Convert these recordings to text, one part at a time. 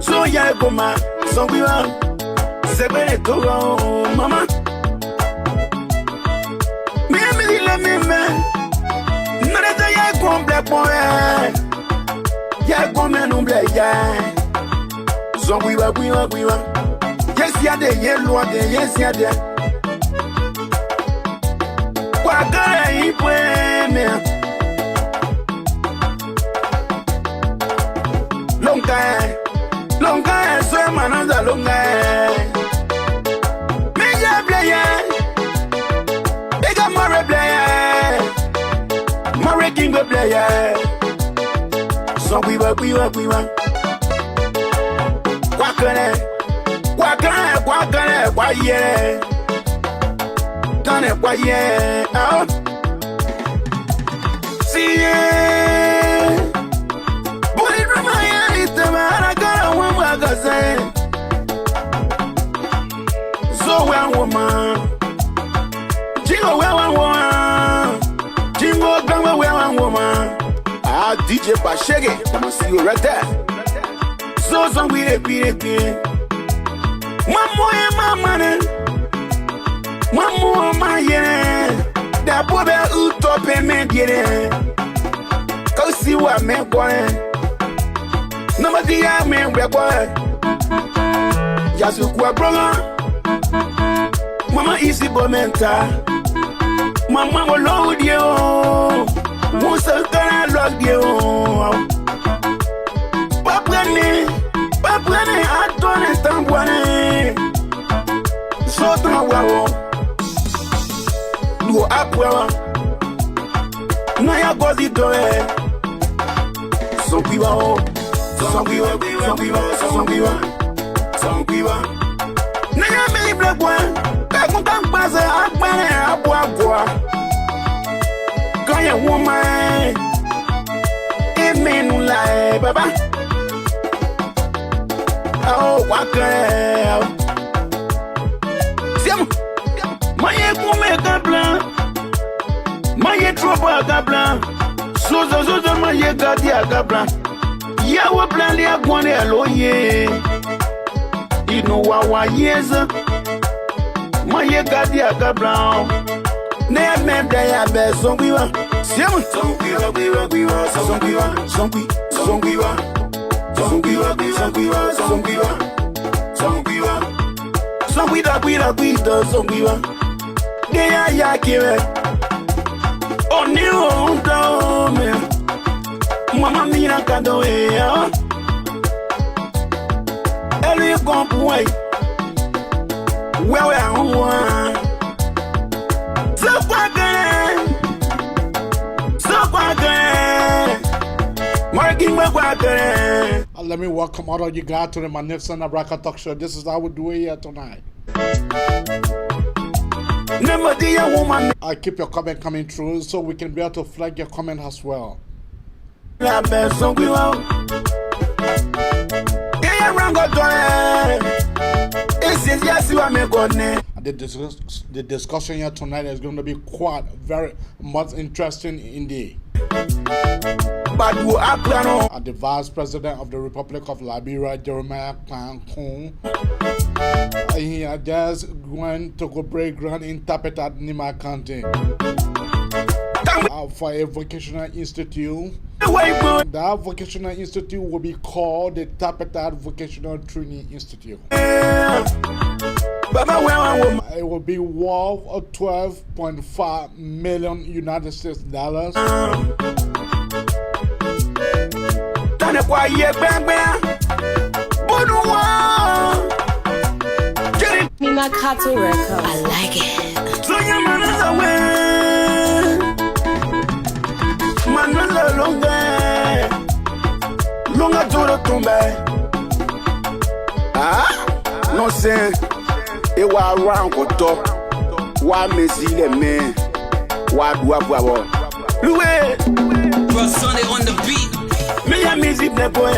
So yeah, go ma, so we are. Se bene to mama. Me let me man. None of the ya go black boy. Ya go man on black ya. So we were. Yes, ya de yellow, yes, ya de. What can I put me? Long time, so man, another long time. Major player, bigger more player, more king player. So we were. Why yeah? Done it, why yeah? See yeah. So well, woman, jingle well, woman, jingle well, woman. Ah, DJ Bashege, I'ma see you right there. So we repeat. One more, my yeah. That boy who top and yeah. Go see what man boy. Nobody I mean, we're boy. Yasukwa brother. Mama easy bomenta. Mama will load you. Most of the love you. Papa, I don't understand what so wow. You up well. Now you got it doing. So we were. Naya me black one, kakuntan pasa akpane abwa. Kaya woman, emenu la baba. Oh, waka. Siam, maye kume kabla, maye tropa kabla, sozo maye gadi kabla. Ya wa plan ya kwane aloye. Inu wa yeza. Maye gadi akabla. Ne memda ya be songiwa. Siamu songiwa. Ne ya kire. Oni on me. Mama mira kado ea. Eli kompwe. Wewe anwa. So kwa gane. Working with kwa gane. Let me welcome all of you guys to the magnificent Abraka Talk Show. This is how we do it here tonight. I keep your comment coming through so we can be able to flag your comment as well. The discussion here tonight is going to be quite very much interesting indeed. The Vice President of the Republic of Liberia, Jeremiah Kankun, he just went to go break ground in Tapetat, Nima County. For a vocational institute. That vocational institute will be called the Tapetat Vocational Training Institute. It will be worth $12.5 million United States dollars. Minakato record. I like it. So your man is away. Man is longer to the tombe. Ah, no say. It was around for top. Why me see the man? Why do I go? Louis, Bro Sunday on the beat. Me a music the boy.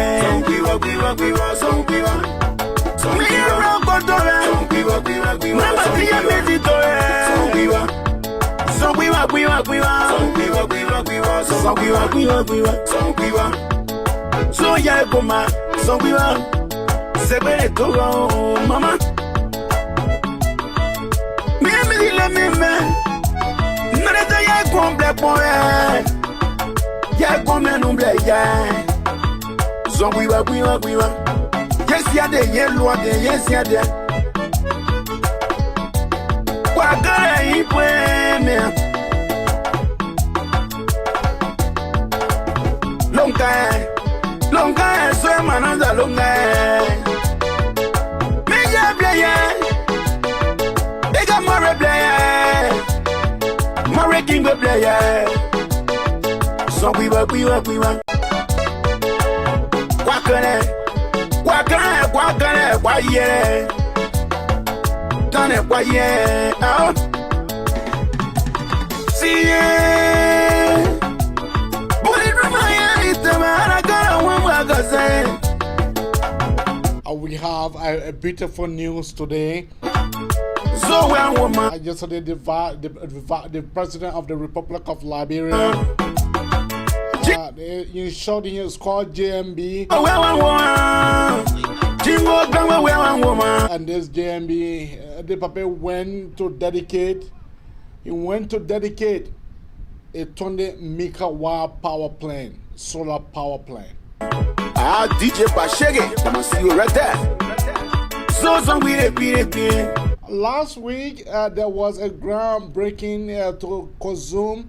So we so me So ya goma, so we are. Sebele toro, mama. Me la me. Nada ya comble boy. Ya come no ble ya. So we are. Yes ya de yellow de yes ya de. Wa gara ipwe me. Longa, so mananda longa. Meja playa, ega more playa, more king playa. So we were. Quackane, quiet. Done it, quiet. Oh, see ya. We have a beautiful news today. So woman. Yesterday, the president of the Republic of Liberia, in short, he is called JMB. And this JMB, the papa went to dedicate a 20 megawatt power plant, solar power plant. DJ Bashege, I see you right there. So we repeat. Last week, there was a groundbreaking to Kozum,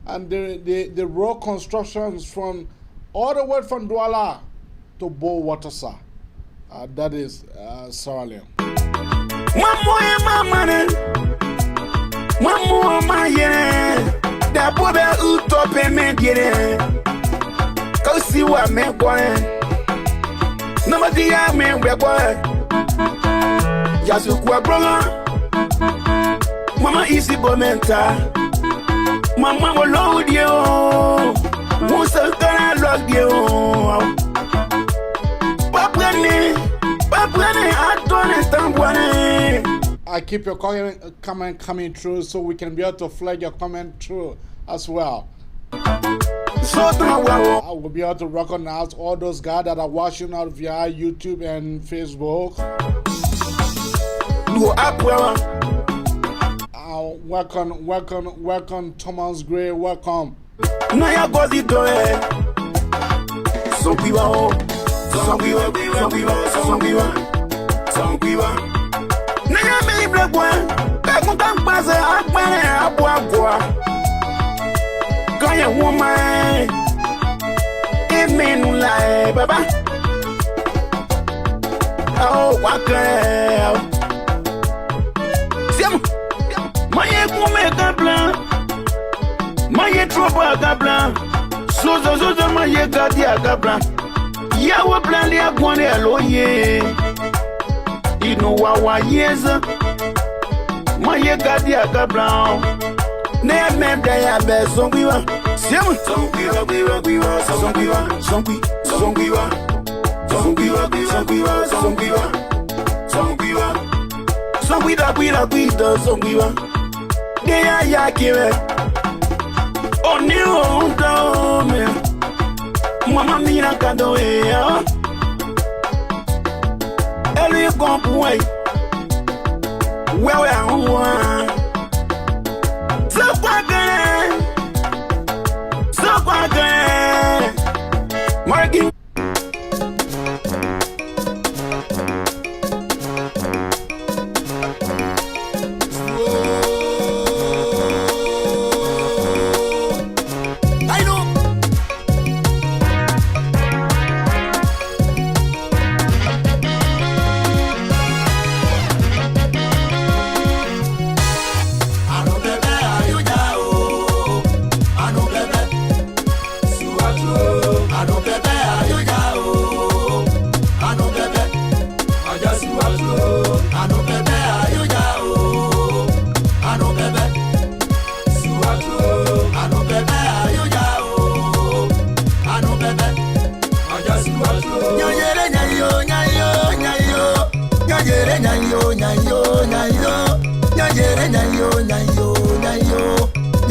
and the road constructions from all the way from Douala to Bo Watersa. That is Sierra Leone. One more, my yeah. That boy utop and make it. Go see what man going. Nobody man we're going. Yasu kwa brother. Mama easy bomenta. Mama will load you. Musa gonna log you. Papa, I don't understand what. I keep your comment coming through so we can be able to flag your comment through as well. So I will be able to recognize all those guys that are watching out via YouTube and Facebook. Welcome, Thomas Gray. Welcome. Kaya woman, amen, like Baba. Oh, what girl? Sim, my woman, Gablan, my trouble, Gablan, so my Gadia Gablan. Yawa plan the Agone Aloye. You know what, yes, my Gadia Gablan. Name they are best song we want. Song we want. They are yakire. Oh, new dome. Mama mia kado ea. Ellie compway. Where we are. So again. Marking.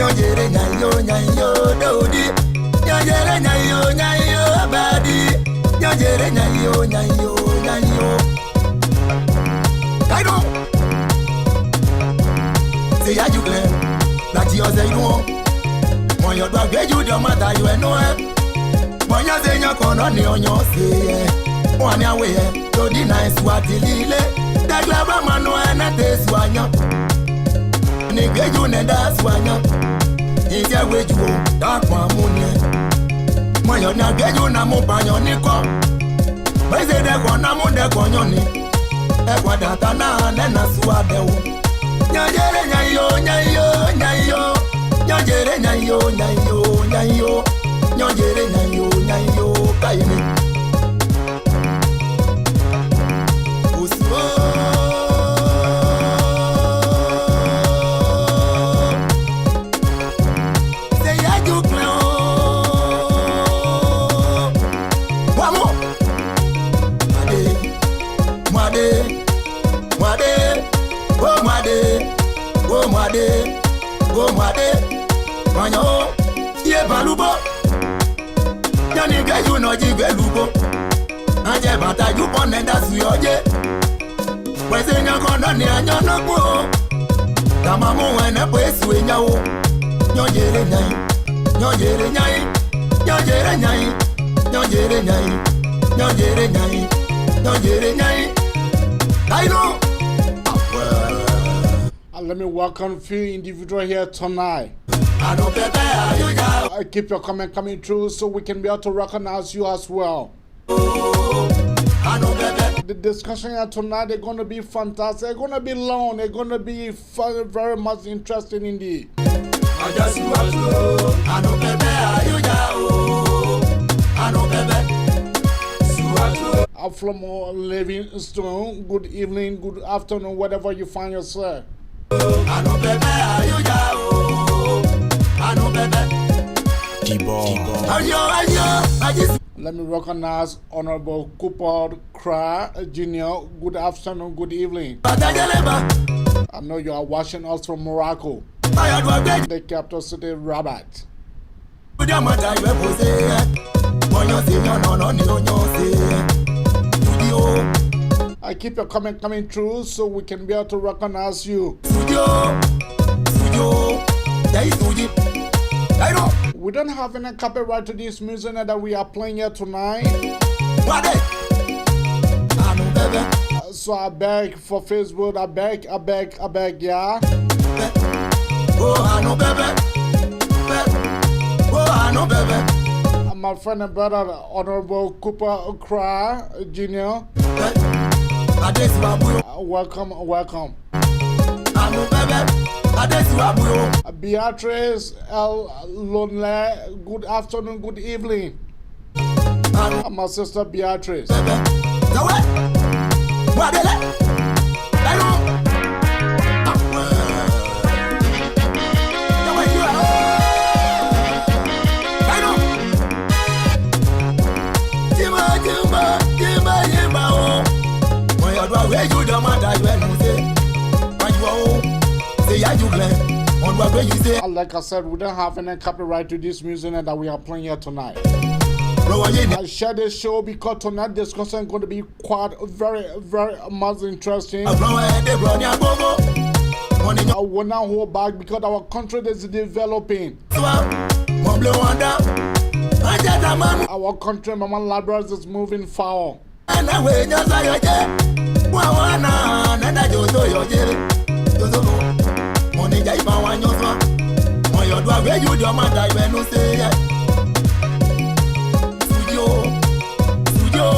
Nyojere nyayo dodi. Nyojere nyayo badi. Nyojere nyayo. I know. Say ya you claim that you say no. When you do get you don't matter you know. When you say you kono ni onyo say. One ya way to the nice what lile. The glava mano na te swanya. Ni get you ne da swanya. Inja we you dark one moon. When you na get you na mo panyo ni ko. But say de ko na mo de ko nyoni. E kwa data na na swade wo. Nyojere nyayo. Nyojere nyayo. Nyojere nyayo. Kaini. Uswo. Say ya you clown. Wamo. Mwade. Go mwade, manyo, ye balubo. Yani ge you no jive lubo. Anje bata you ponenda suyoje. Wese nyakondo ni anyono ko. Tamamu wene pwesu enyawo. Nyojere nyai. I know. Let me welcome a few individuals here tonight. Keep your comment coming through so we can be able to recognize you as well. The discussion here tonight is going to be fantastic. It's going to be long. It's going to be fun, very much interesting indeed. I'm from Livingstone. Good evening, good afternoon, wherever you find yourself. Let me recognize Honorable Cooper Cry Jr. Good afternoon, good evening. I know you are watching us from Morocco, the capital city, Rabat. I keep your comment coming through so we can be able to recognize you. We don't have any copyright to this music that we are playing here tonight. So I beg for Facebook, I beg, yeah. My friend and brother, Honorable Cooper Cry Jr. Welcome. Beatrice L. Lonely, good afternoon, good evening. My sister Beatrice. Like I said, we don't have any copyright to this music that we are playing here tonight. I share this show because tonight's discussion is going to be quite very much interesting. I will not hold back because our country is developing. Our country, Mama Libraries, is moving forward.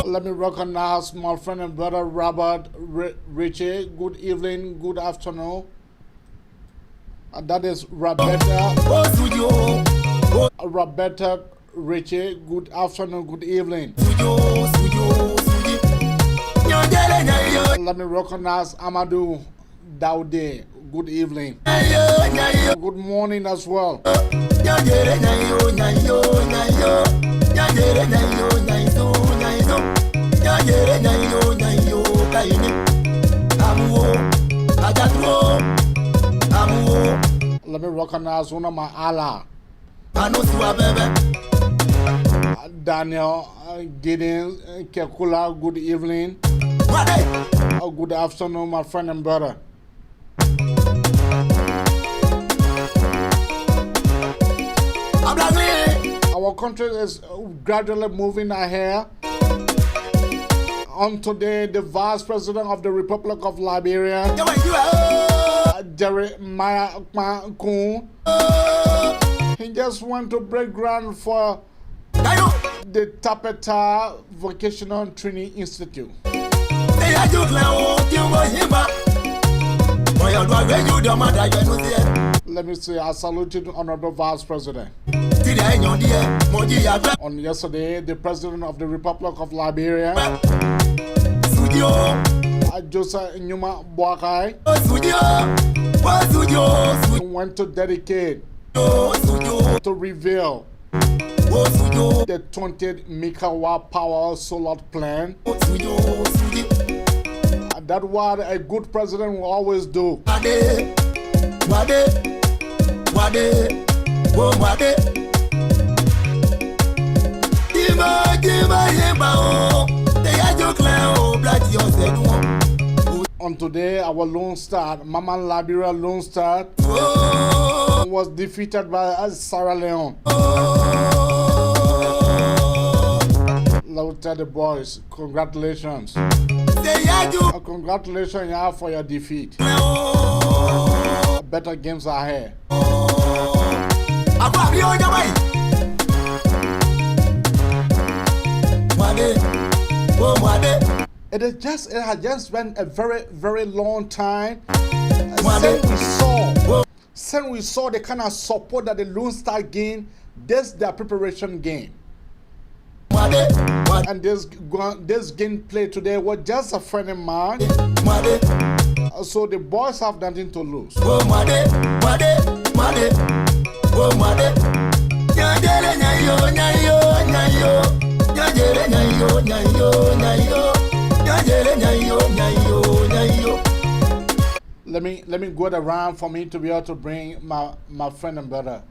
Let me recognize my friend and brother Robert Richie. Good evening, good afternoon. And that is Roberta Richie. Good afternoon, good evening. Let me recognize Amadou Daude. Good evening. Good morning as well. let me recognize one of my Allah. Daniel Gideon Kekula, good evening. Good afternoon, my friend and brother. Our country is gradually moving ahead. On today, the Vice President of the Republic of Liberia, Jeremiah Kun, he just went to break ground for the Tapeta Vocational Training Institute. Let me say, I salute you, Honorable Vice President. On yesterday, the President of the Republic of Liberia, Joseph Nyuma Boakai, went to dedicate, to reveal the 20th megawatt power solar plant. That's what a good president will always do. On today, our Lone Star, Mama Liberia Lone Star, was defeated by Sierra Leone. Let's tell the boys, congratulations. Congratulations for your defeat. Better games are here. It has just been a very, very long time since we saw the kind of support that the Lone Star gained. This their preparation game. And this game play today was just a friendly match. So the boys have nothing to lose. Let me go around for me to be able to bring my friend and brother.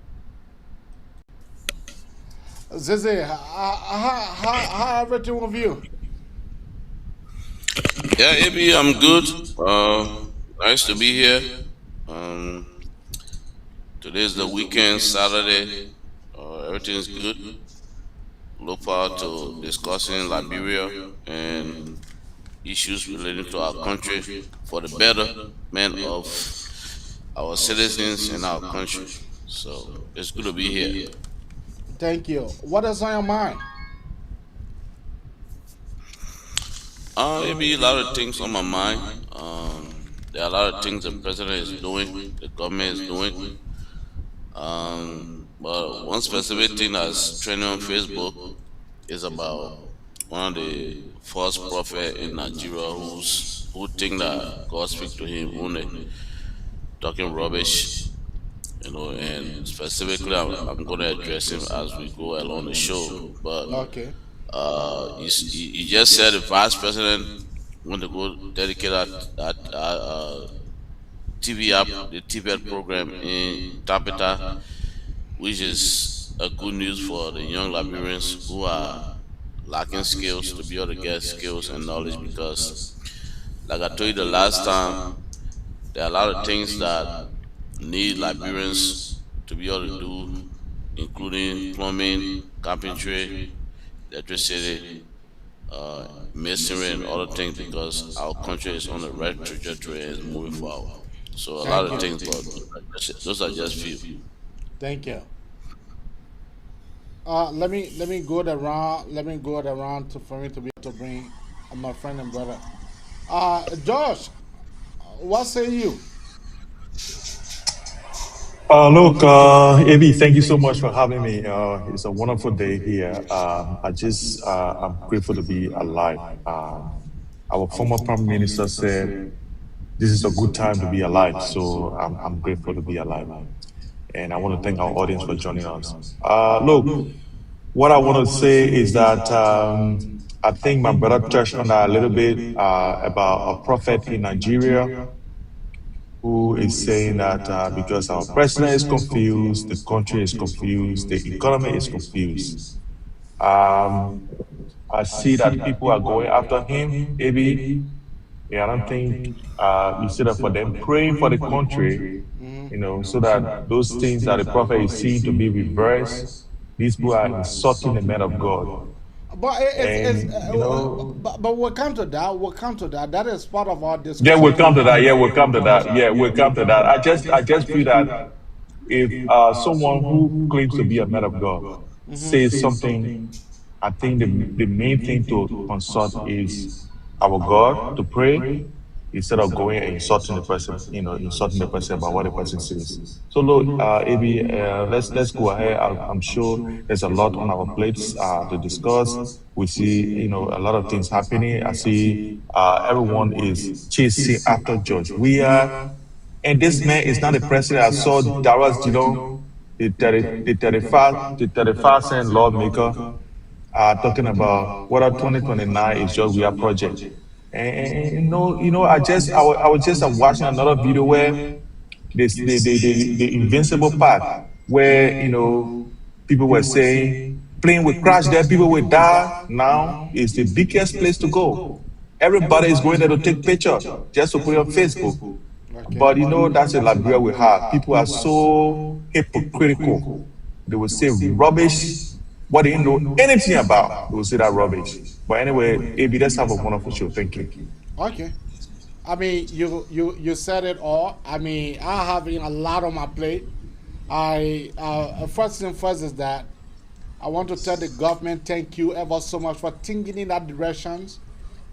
Zizi, how everything with you? Yeah, AB, I'm good. Nice to be here. Today's the weekend, Saturday. Everything's good. Look forward to discussing Liberia and issues relating to our country for the betterment of our citizens in our country. So it's good to be here. Thank you. What is on your mind? Maybe a lot of things on my mind. There are a lot of things the president is doing, the government is doing. But one specific thing that's trending on Facebook is about one of the false prophets in Nigeria who think that God speaks to him only, talking rubbish. And specifically, I'm going to address him as we go along the show. But okay. You just said the vice president want to go dedicate that TV app, the TV program in Tapeta, which is a good news for the young Liberians who are lacking skills to be able to get skills and knowledge. Because, like I told you the last time, there are a lot of things that need Liberians to be able to do, including plumbing, carpentry, electricity, masonry, and other things, because our country is on the right trajectory and is moving forward. So a lot of things, but those are just few. Thank you. Let me go around. For me to be able to bring my friend and brother. Josh, what say you? Look, AB, thank you so much for having me. It's a wonderful day here. I'm grateful to be alive. Our former Prime Minister said this is a good time to be alive, so I'm grateful to be alive. And I want to thank our audience for joining us. Look, what I want to say is that I think my brother touched on that a little bit about a prophet in Nigeria. who is saying that because our president is confused, the country is confused, the economy is confused. I see that people are going after him, maybe. Yeah, I don't think instead of for them praying for the country, so that those things that the prophet is seeing to be reversed, these people are insulting the man of God. But And, but we'll come to that. We'll come to that. That is part of our yeah, discussion. we'll come to that. Yeah, we'll come to that. Yeah, we'll come to that. I just feel that if someone who claims to be a man of God says something, I think the main thing to consult is our God to pray instead of going and insulting the person, insulting the person about what the person says. So, look, Abi, let's go ahead. I'm sure there's a lot on our plates to discuss. We see, a lot of things happening. I see everyone is chasing after George Weah, and this man is not the president. I saw Dara's, the 35-cent lawmaker talking about whether 2029 is just we are project. And I was just watching another video where this the invincible part where people were saying plane will crash there, people will die. Now is the biggest place to go. Everybody is going there to take picture just to put it on Facebook. But that's a Liberia we have. People are so hypocritical. They will say rubbish what they didn't know anything about. They will say that rubbish. But anyway, AB, let's have a wonderful show. Thank you. Okay. I mean, you said it all. I mean, I have a lot on my plate. First thing first is that I want to tell the government thank you ever so much for thinking in that directions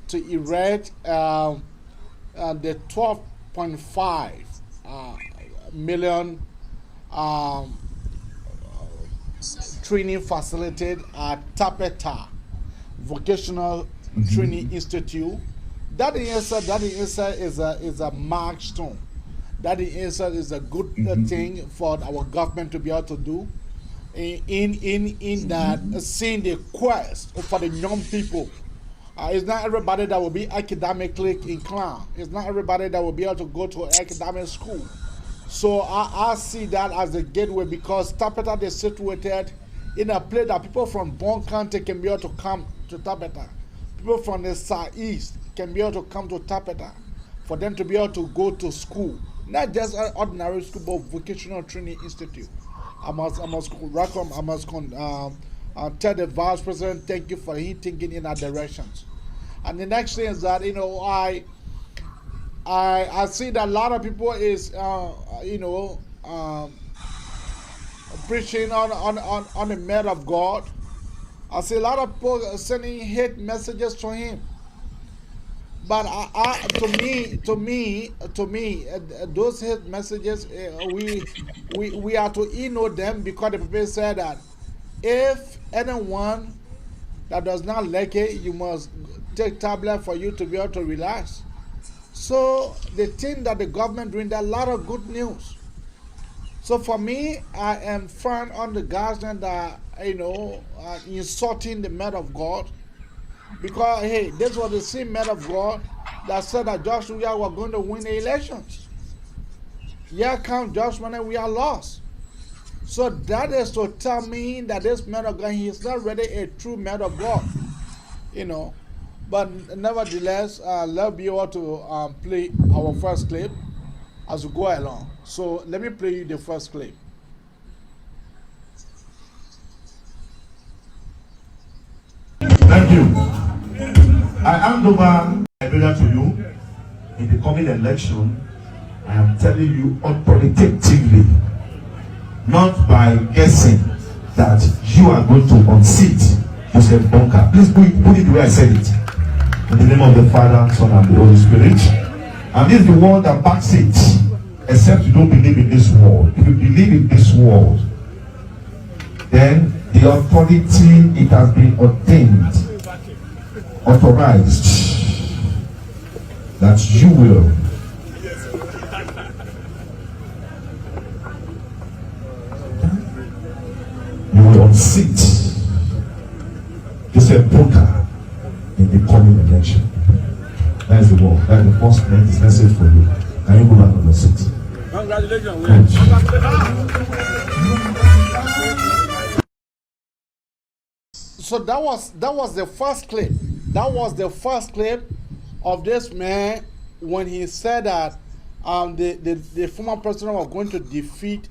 to erect the 12.5 million training facility at Tapeta Vocational Training Institute. That is a milestone. That is a good thing for our government to be able to do. In that seeing the quest for the young people. It's not everybody that will be academically inclined. It's not everybody that will be able to go to academic school. So I see that as a gateway because Tapeta is situated in a place that people from Bon County can be able to come to Tapeta. People from the southeast can be able to come to Tapeta for them to be able to go to school. Not just an ordinary school, but vocational training institute. I must tell the vice president thank you for him thinking in that directions. And the next thing is that I see that a lot of people is preaching on the man of God. I see a lot of people sending hate messages to him. But to me, those hate messages we are to ignore them because the people said that if anyone that does not like it, you must take tablet for you to be able to relax. So the thing that the government doing, there are a lot of good news. So for me, I am firm on the guys that insulting the man of God. Because hey, this was the same man of God that said that Joshua was going to win the elections. Here comes Joshua and we are lost. So that is to tell me that this man of God, he is not really a true man of God. But nevertheless, let's be able to play our first clip as we go along. So let me play you the first clip. Thank you. I hand over Liberia to you in the coming election. I am telling you authoritatively, not by guessing, that you are going to unseat Joseph Bunker. Please put it the way I said it. In the name of the Father, Son, and the Holy Spirit. And this is the word that backs it. Except you don't believe in this word. If you believe in this word, then the authority, it has been ordained, authorized, that you will unseat Joseph Bunker in the coming election. That is the word. That is the first message for you. Can you go back on the seat? Congratulations. So that was the first clip. That was the first clip of this man when he said that the former president was going to defeat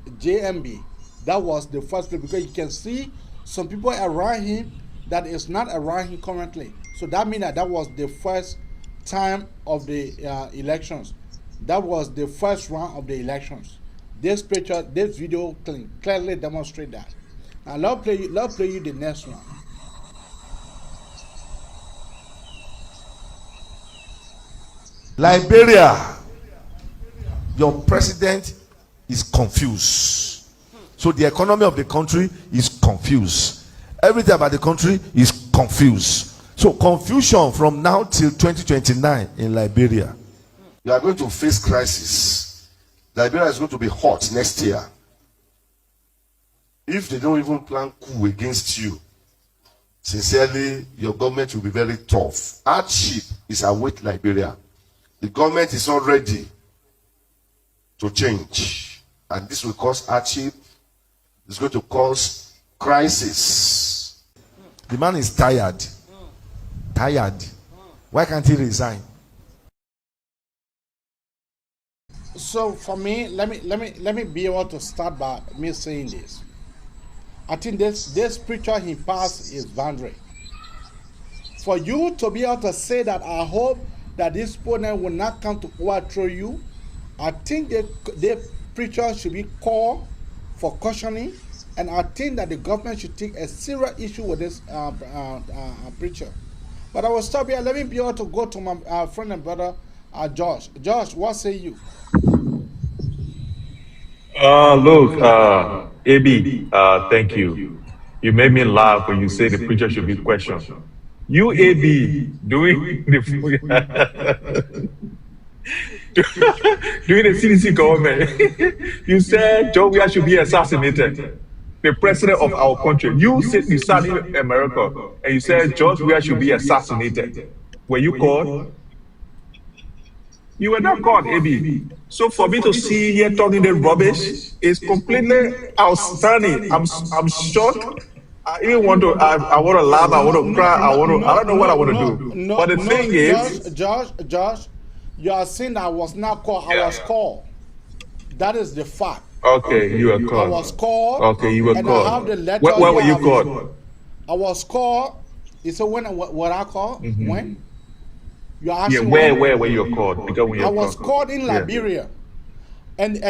JMB. That was the first clip because you can see some people around him that is not around him currently. So that means that was the first time of the elections. That was the first round of the elections. This picture, this video clearly demonstrates that. Now let's play you the next one. Liberia, your president is confused. So the economy of the country is confused. Everything about the country is confused. So confusion from now till 2029 in Liberia. You are going to face crisis. Liberia is going to be hot next year. If they don't even plan coup against you, sincerely, your government will be very tough. Hardship is await Liberia. The government is not ready to change. And this will cause hardship. It's going to cause crisis. The man is tired. Tired. Why can't he resign? So for me, let me be able to start by me saying this. I think this preacher he passed his boundary. For you to be able to say that, I hope that this opponent will not come to overthrow you. I think the preacher should be called for cautioning, and I think that the government should take a serious issue with this preacher. But I will stop here. Let me be able to go to my friend and brother Josh. Josh, what say you? Look, AB, thank you. You made me laugh when you say the preacher should be questioned. You, AB, doing the doing the CDC government, you said Joe Weah should be assassinated. The president of our country. You sit beside in America and you said George Weah should be assassinated. Were you called? You were not called, AB. So for me to see here talking the rubbish is completely outstanding. I'm shocked. I even want to. I want to laugh. I want to cry. I don't know what I want to do. But the thing is, Josh, you are saying I was not called. I was called. That is the fact. Okay, you were called. I was called. Okay, you were and called. I have the letter. Where were you called? I was called. You said when? What I called? When? You are asking where were you called? Because when I was called in Liberia. And the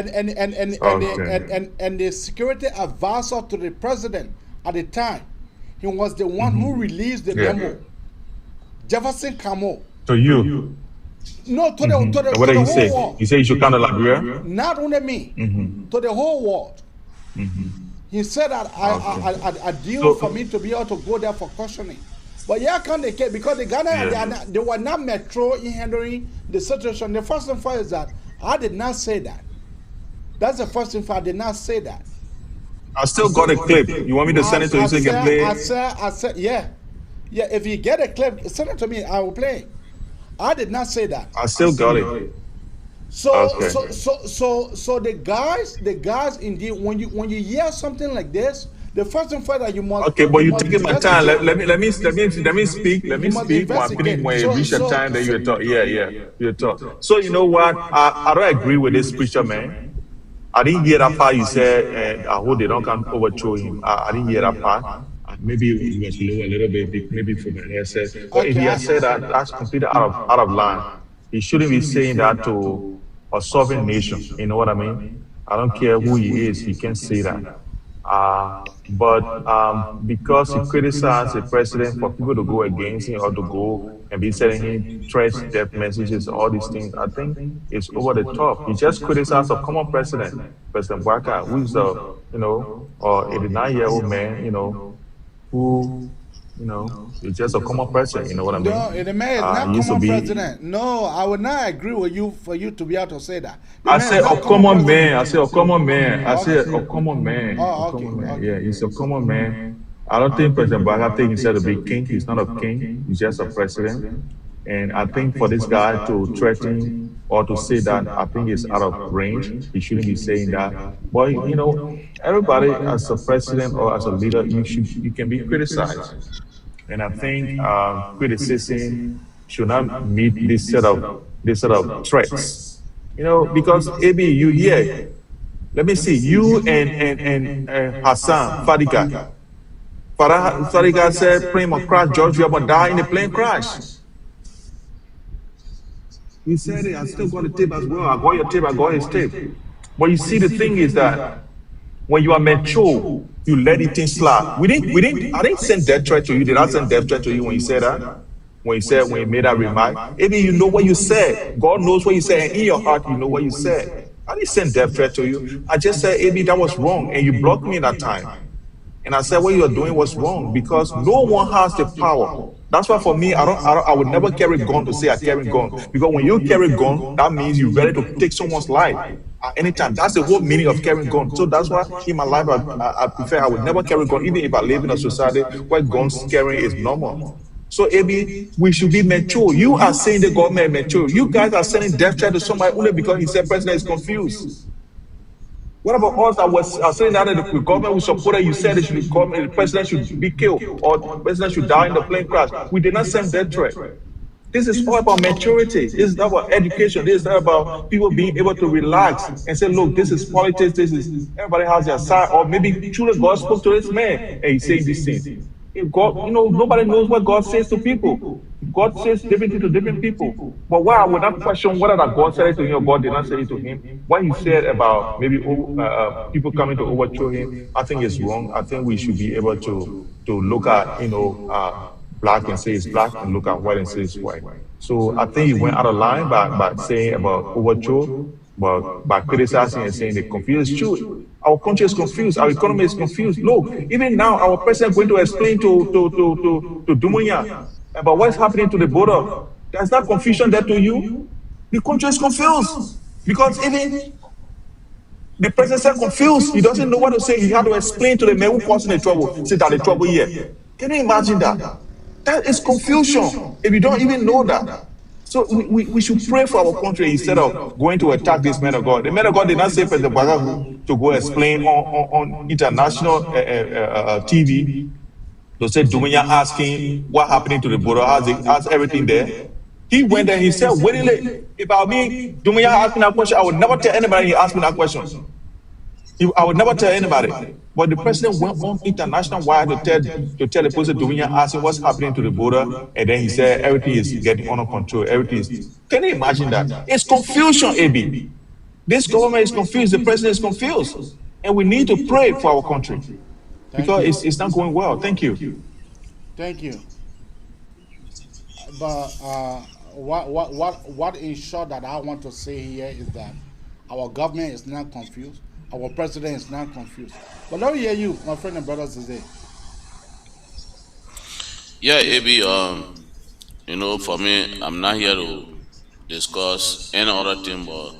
security advisor to the president at the time, he was the one who released the memo. Jefferson Camo. To you? No, to the What did he whole say? world. He said you should come to Liberia? Not only me, to the whole world. He said that I deal for me to be able to go there for cautioning. But yeah, can't they get, because the Ghana they were not metro in handling the situation. The first thing first is that I did not say that. That's the first thing. I did not say that. I still got a clip. You want me to send it to you so you can play? I said, yeah. If you get a clip, send it to me. I will play. I did not say that. I still got it. So the guys indeed, when you hear something like this, the first thing first that you must. Okay, but you taking my time. Let me speak. Let me speak. When you reach the time, then you talk. Yeah, you talk. So you know what? I don't agree with this preacher, man. I didn't hear that part you said, I hope they don't come overthrow him. I didn't hear that part. Maybe it was low a little bit, maybe for my headset. But if he had said that, that's completely out of line. He shouldn't be saying that to a sovereign nation. You know what I mean? I don't care who he is, he can't say that. But because he criticized the president for people to go against him or to go and be sending him threats, death messages, all these things, I think it's over the top. He just criticized a common president, President Baka, who's a 89-year-old man, who is just a common president. You know what I mean? No, the man is not common president. No, I would not agree with you for you to be able to say that. I said a common man. I said a common man. I said a common man. Oh, okay. Yeah, he's a common man. I don't think President Baka thinks he's to be king. He's not a king. He's just a president. And I think for this guy to threaten or to say that I think it's out of range. He shouldn't be saying that. But everybody as a president or as a leader, you can be criticized. And I think criticism should not meet this set of threats. Because AB, you here. Let me see, you and Hassan Fadiga. Fadiga said, plane of crash, George, you about die in a plane crash. He said it, I still got the tape as well. I got your tape, I got his tape. But you see, the thing is that when you are mature, you let it things slide. I didn't send death threat to you. Did I send death threat to you when you said that? When you made that remark? Maybe you know what you said. God knows what you said, and in your heart, you know what you said. I didn't send death threat to you. I just said, Amy, that was wrong, and you blocked me that time. And I said, what you're doing was wrong because no one has the power. That's why for me, I would never carry gun to say I carry gun. Because when you carry gun, that means you're ready to take someone's life at any time. That's the whole meaning of carrying gun. So that's why in my life, I prefer I would never carry gun, even if I live in a society where guns carrying is normal. So, AB, we should be mature. You are saying the government is mature. You guys are sending death threat to somebody only because he said president is confused. What about us that was saying that the government we supported, you said the president should be killed or the president should die in the plane crash? We did not send death threat. This is all about maturity. This is not about education. This is not about people being able to relax and say, look, this is politics. Everybody has their side. Or maybe truly God spoke to this man and he's saying these things. If God, nobody knows what God says to people. God says different things to different people. But why I would not question whether that God said it to him or God did not say it to him. What he said about maybe people coming to overthrow him, I think is wrong. I think we should be able to look at black and say it's black and look at white and say it's white. So I think he went out of line by saying about overthrow, but by criticizing and saying they confused. It's true. Our country is confused. Our economy is confused. Look, even now, our president is going to explain to Dumunya about what's happening to the border. There's that confusion there to you. The country is confused because even the president is confused. He doesn't know what to say. He had to explain to the man who causing the trouble. Say that the trouble here. Can you imagine that? That is confusion. If you don't even know that. So we should pray for our country instead of going to attack this man of God. The man of God did not say President Bagagu to go explain on international TV to say Dumenya asking what happening to the border, how's everything there. He went there, he said, willingly, if I be Dumenya asking that question, I would never tell anybody he asked me that question. I would never tell anybody. But the president went on international wire to tell the president Dominion, asking what's happening to the border, and then he said everything is getting under control. Everything is. Can you imagine that? It's confusion, AB. This government is confused. The president is confused, and we need to pray for our country because it's not going well. Thank you. Thank you. But what in short that I want to say here is that our government is not confused. Our president is not confused. But let me hear you, my friend and brothers, today. Yeah, AB. For me, I'm not here to discuss any other thing, but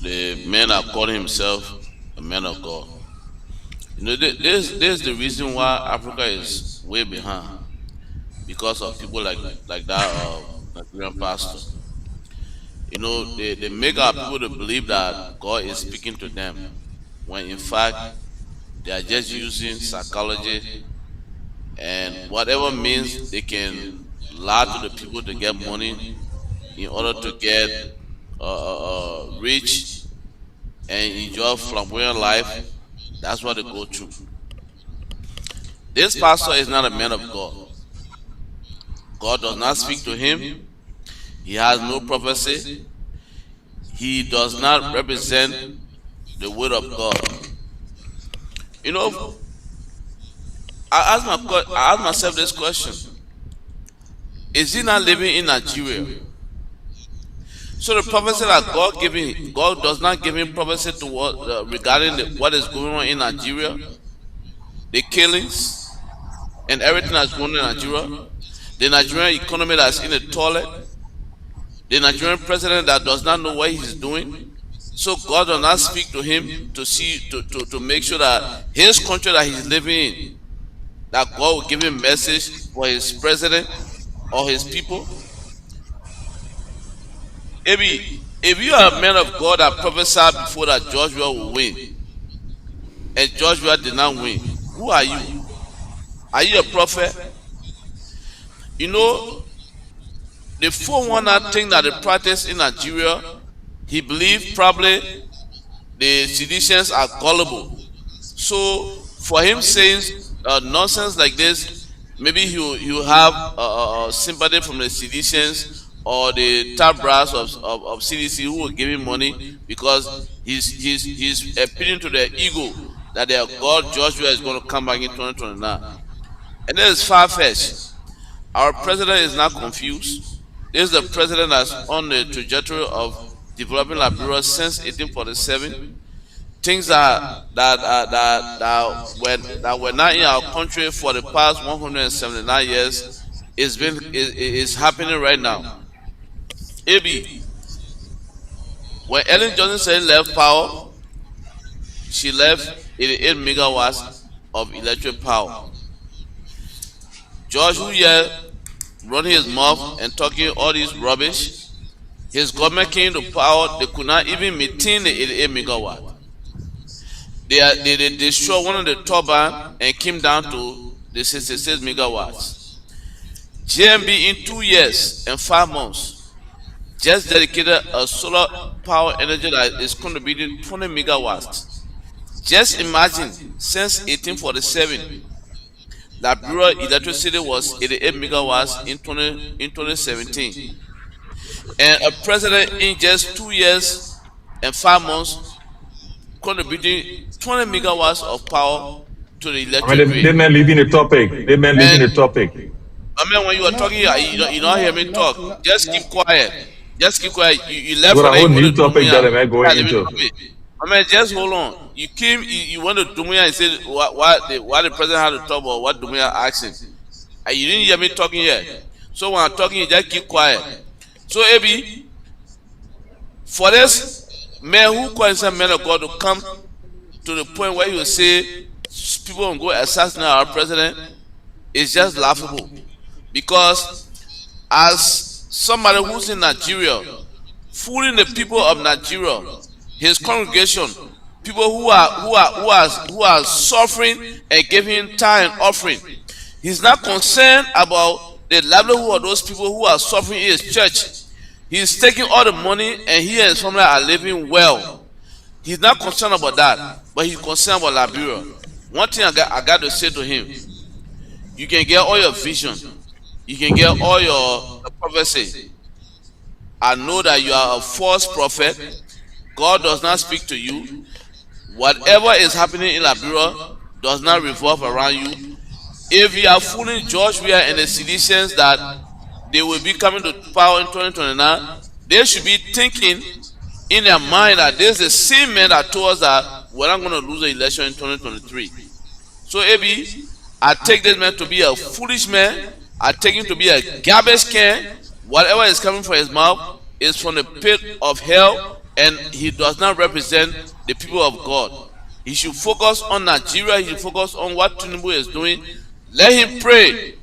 the man that called himself a man of God. This is the reason why Africa is way behind because of people like that Nigerian pastor. They make our people to believe that God is speaking to them, when in fact they are just using psychology and whatever means they can lie to the people to get money in order to get rich and enjoy flamboyant life. That's what they go through. This pastor is not a man of God. God does not speak to him. He has no prophecy. He does not represent the word of God. I ask myself this question: is he not living in Nigeria? So the prophecy that God does not give him prophecy to regarding what is going on in Nigeria, the killings and everything that's going on in Nigeria, the Nigerian economy that's in the toilet, the Nigerian president that does not know what he's doing. So God does not speak to him to make sure that his country that he's living in, that God will give him message for his president or his people. If you are a man of God that prophesied before that Joshua will win, and Joshua did not win, who are you? Are you a prophet? You know, the 419 thing that they practice in Nigeria, he believed probably the seditionists are gullible. So for him saying nonsense like this, maybe he will have sympathy from the seditionists or the top brass of CDC who will give him money because he's appealing to their ego that their God Joshua is going to come back in 2029. And that is far-fetched. Our president is not confused. This is the president that's on the trajectory of developing Liberia since 1847. Things that were not in our country for the past 179 years is happening right now. AB, when Ellen Johnson left power, she left 88 megawatts of electric power. George Huye running his mouth and talking all this rubbish. His government came to power, they could not even maintain the 88 megawatt. They destroyed one of the turbines and came down to the 66 megawatts. GMB in 2 years and 5 months just dedicated a solar power energy that is contributing 20 megawatts. Just imagine, since 1847, Liberia electricity was 88 megawatts in 2017. And a president in just 2 years and 5 months contributing 20 megawatts of power to the electric grid. They man leaving the topic. They man leaving the topic. I mean, when you are talking, you don't hear me talk. Just keep quiet. Just keep quiet. You left for a whole new topic that I'm going into. I mean, just hold on. You came, you went to Dumia and said why the president had to talk about what Dumia asked him. And you didn't hear me talking yet. So when I'm talking, you just keep quiet. So, Abi, for this man who calls himself man of God to come to the point where he will say people will go assassinate our president, is just laughable. Because as somebody who's in Nigeria, fooling the people of Nigeria, his congregation, people who are suffering and giving tithe and offering, he's not concerned about the livelihood of those people who are suffering in his church. He's taking all the money and he and his family are living well. He's not concerned about that, but he's concerned about Liberia. One thing I got to say to him, you can get all your vision, you can get all your prophecy. I know that you are a false prophet. God does not speak to you. Whatever is happening in Liberia does not revolve around you. If you are fooling George Weah and the seditionists that they will be coming to power in 2029, they should be thinking in their mind that this is the same man that told us that we're not going to lose the election in 2023. So, AB, I take this man to be a foolish man. I take him to be a garbage can. Whatever is coming from his mouth is from the pit of hell, and he does not represent the people of God. He should focus on Nigeria. He should focus on what Tinubu is doing. Let him pray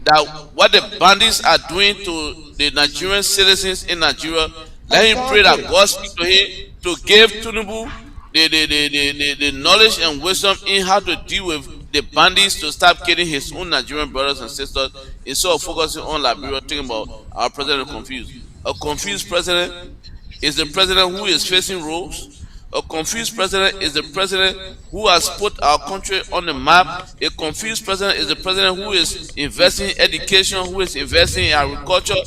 that what the bandits are doing to the Nigerian citizens in Nigeria, let him pray that God speak to him to give Tinubu the knowledge and wisdom in how to deal with the bandits, to stop getting his own Nigerian brothers and sisters instead of focusing on Liberia, thinking about our president confused. A confused president is the president who is facing roles. A confused president is the president who has put our country on the map. A confused president is the president who is investing in education, who is investing in agriculture.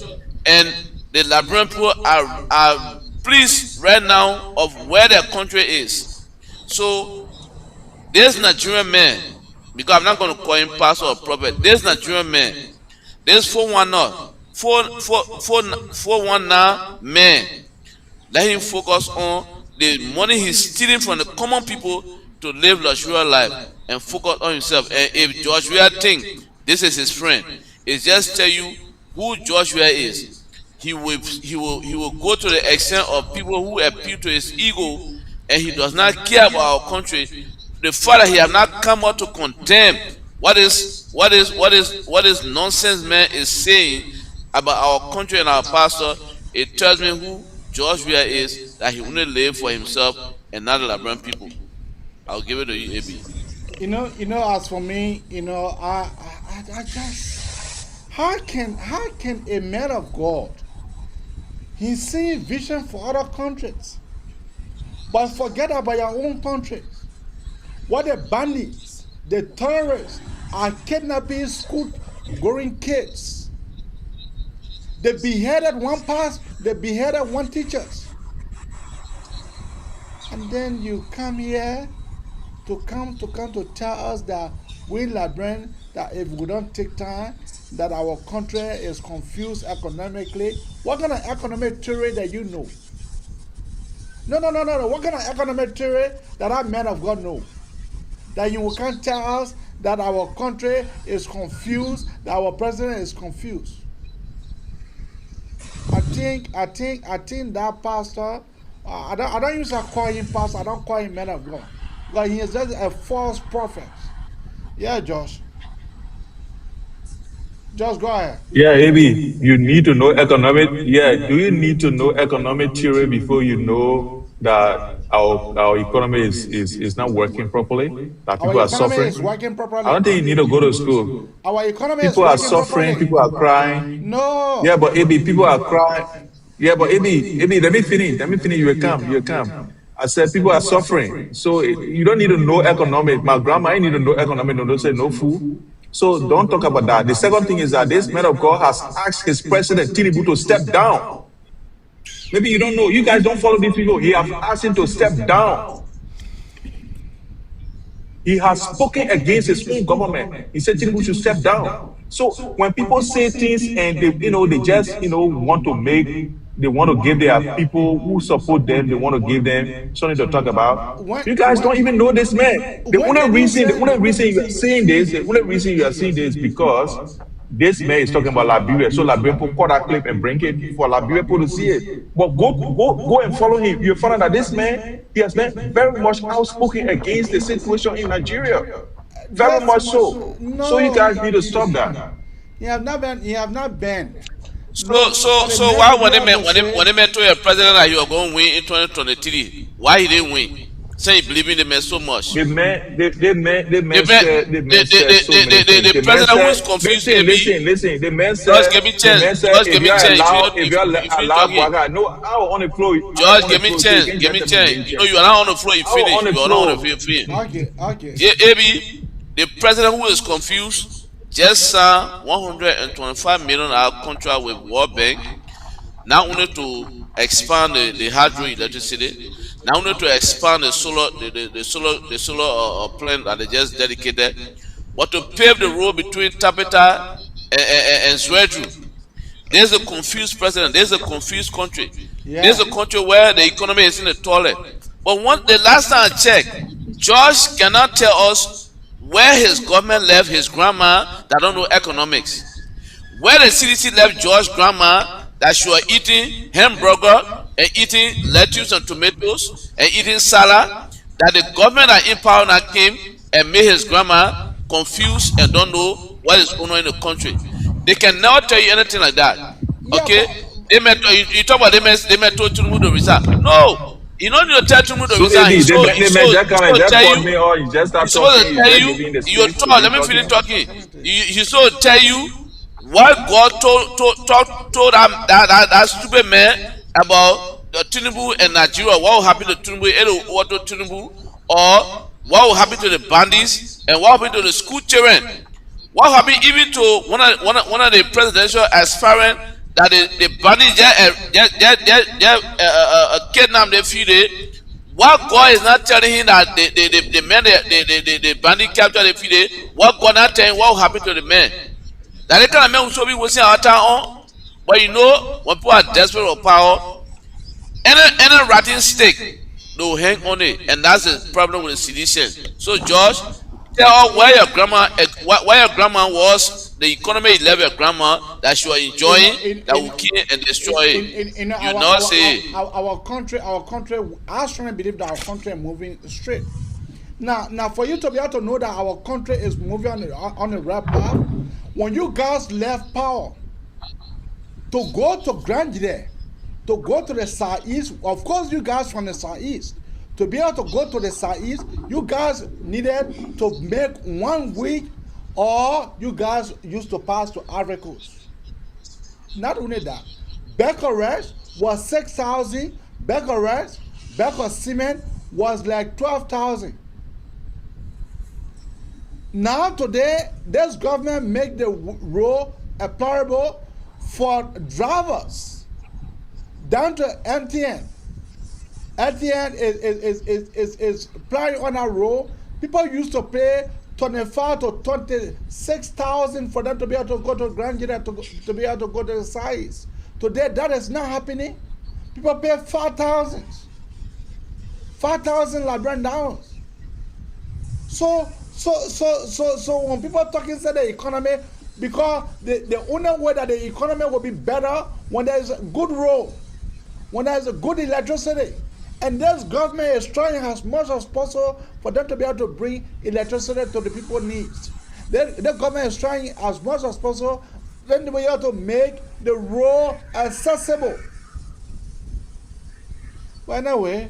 And the Liberian people are pleased right now of where their country is. So, this Nigerian man, because I'm not going to call him pastor or prophet, this Nigerian man, this 419 man, let him focus on the money he's stealing from the common people to live luxurious life and focus on himself. And if George Weah think this is his friend, it's just tell you who George Weah is. He will go to the extent of people who appeal to his ego, and he does not care about our country. The fact that he has not come out to condemn what is nonsense man is saying about our country and our pastor it tells me who George Weah is, that he only live for himself and not the Liberian people. I'll give it to you, AB. As for me, I just how can a man of God he's seeing vision for other countries, but forget about your own country. What the bandits, the terrorists are kidnapping school-going kids. They beheaded one pastor, they beheaded one teacher. And then you come here to tell us that we Liberians, that if we don't take time, that our country is confused economically. What kind of economic theory that you know? No. What kind of economic theory that man of God know? That you can't tell us that our country is confused, that our president is confused. I think that pastor, I don't use to call him pastor, I don't call him man of God. But he is just a false prophet. Yeah, Josh. Just go ahead. Yeah, AB, you need to know economic. Yeah, do you need to know economic theory before you know that our economy is not working properly? That people are suffering. Is working properly. I don't think you need to go to school. Our economy people is are suffering. Properly. People are crying. No. Yeah, but AB, people are crying. Yeah, but AB, let me finish. You will come. I said people are suffering. So you don't need to know economic. My grandma, I need to know economic. Don't say no food. So don't talk about that. The second thing is that this man of God has asked his president Tinubu to step down. Maybe you don't know. You guys don't follow these people. He has asked him to step down. He has spoken against his own government. He said Tinubu should step down. So when people say things and they just want to give their people who support them, they want to give them something to talk about. You guys don't even know this man. The only reason you are saying this, is because this man is talking about Liberia. So Liberia will cut that clip and bring it for Liberia people to see it. But go and follow him. You find out that this man, he has been very much outspoken against the situation in Nigeria. Very much so. No, so you guys need to stop that. He have not been. So why when they met to a president that you are going to win in 2023, why he didn't win? Say he believe in the man so much. The president who is confused. Listen. The man said, just give me chance. If you are allowed, no, I will on the floor. Just give me chance. You know you are not on the floor. You finish. You are not on the floor. Okay. Yeah, AB, the president who is confused just signed $125 million contract with World Bank. Now only to expand the hydro electricity. Now only to expand the solar plant that they just dedicated. But to pave the road between Tabita and Zwedru. There's a confused president. There's a confused country. Yeah. There's a country where the economy is in the toilet. But the last time I checked, George cannot tell us where his government left his grandma that don't know economics. Where the CDC left George's grandma that she was eating hamburger and eating lettuce and tomatoes and eating salad, that the government that in power now came and made his grandma confused and don't know what is going on in the country. They can never tell you anything like that. Okay? They met you talk about they met Tinubu to resign. No. You don't need to tell Tinubu to resign. He's supposed to tell you. You're told. Let me finish talking. He's supposed to tell you what God told that stupid man about Tinubu and Nigeria. What will happen to Tinubu? Or what will happen to the bandits? And what will happen to the school children? What happened even to one of the presidential aspirants that the bandits kidnapped the few days? What God is not telling him that the men the bandit captured the few days? What God not telling what will happen to the men? That the kind of men who should be wasting our time on. But you know, when people are desperate for power, any rotten stick, they will hang on it, and that's the problem with the sedition. So George, tell where your grandma was, the economy left your grandma that she was enjoying, that will kill and destroy it. You not say our country. I strongly believe that our country is moving straight. Now, for you to be able to know that our country is moving on the right path, when you guys left power to go to Grand there, to go to the southeast. Of course, you guys from the southeast. To be able to go to the southeast, you guys needed to make 1 week, or you guys used to pass to Ivory Coast. Not only that, Becquerel was 6,000. Becquerel cement was like 12,000. Now today, this government make the road applicable for drivers down to MTN. MTN is plying on a road. People used to pay 25 to 26,000 for them to be able to go to Grand Nigeria to be able to go to the sites. Today, that is not happening. People pay 5,000 Liberian dollars. So when people talking about the economy, because the only way that the economy will be better when there is a good road, when there is a good electricity. And this government is trying as much as possible for them to be able to bring electricity to the people's needs. The government is trying as much as possible for them to be able to make the road accessible. But anyway,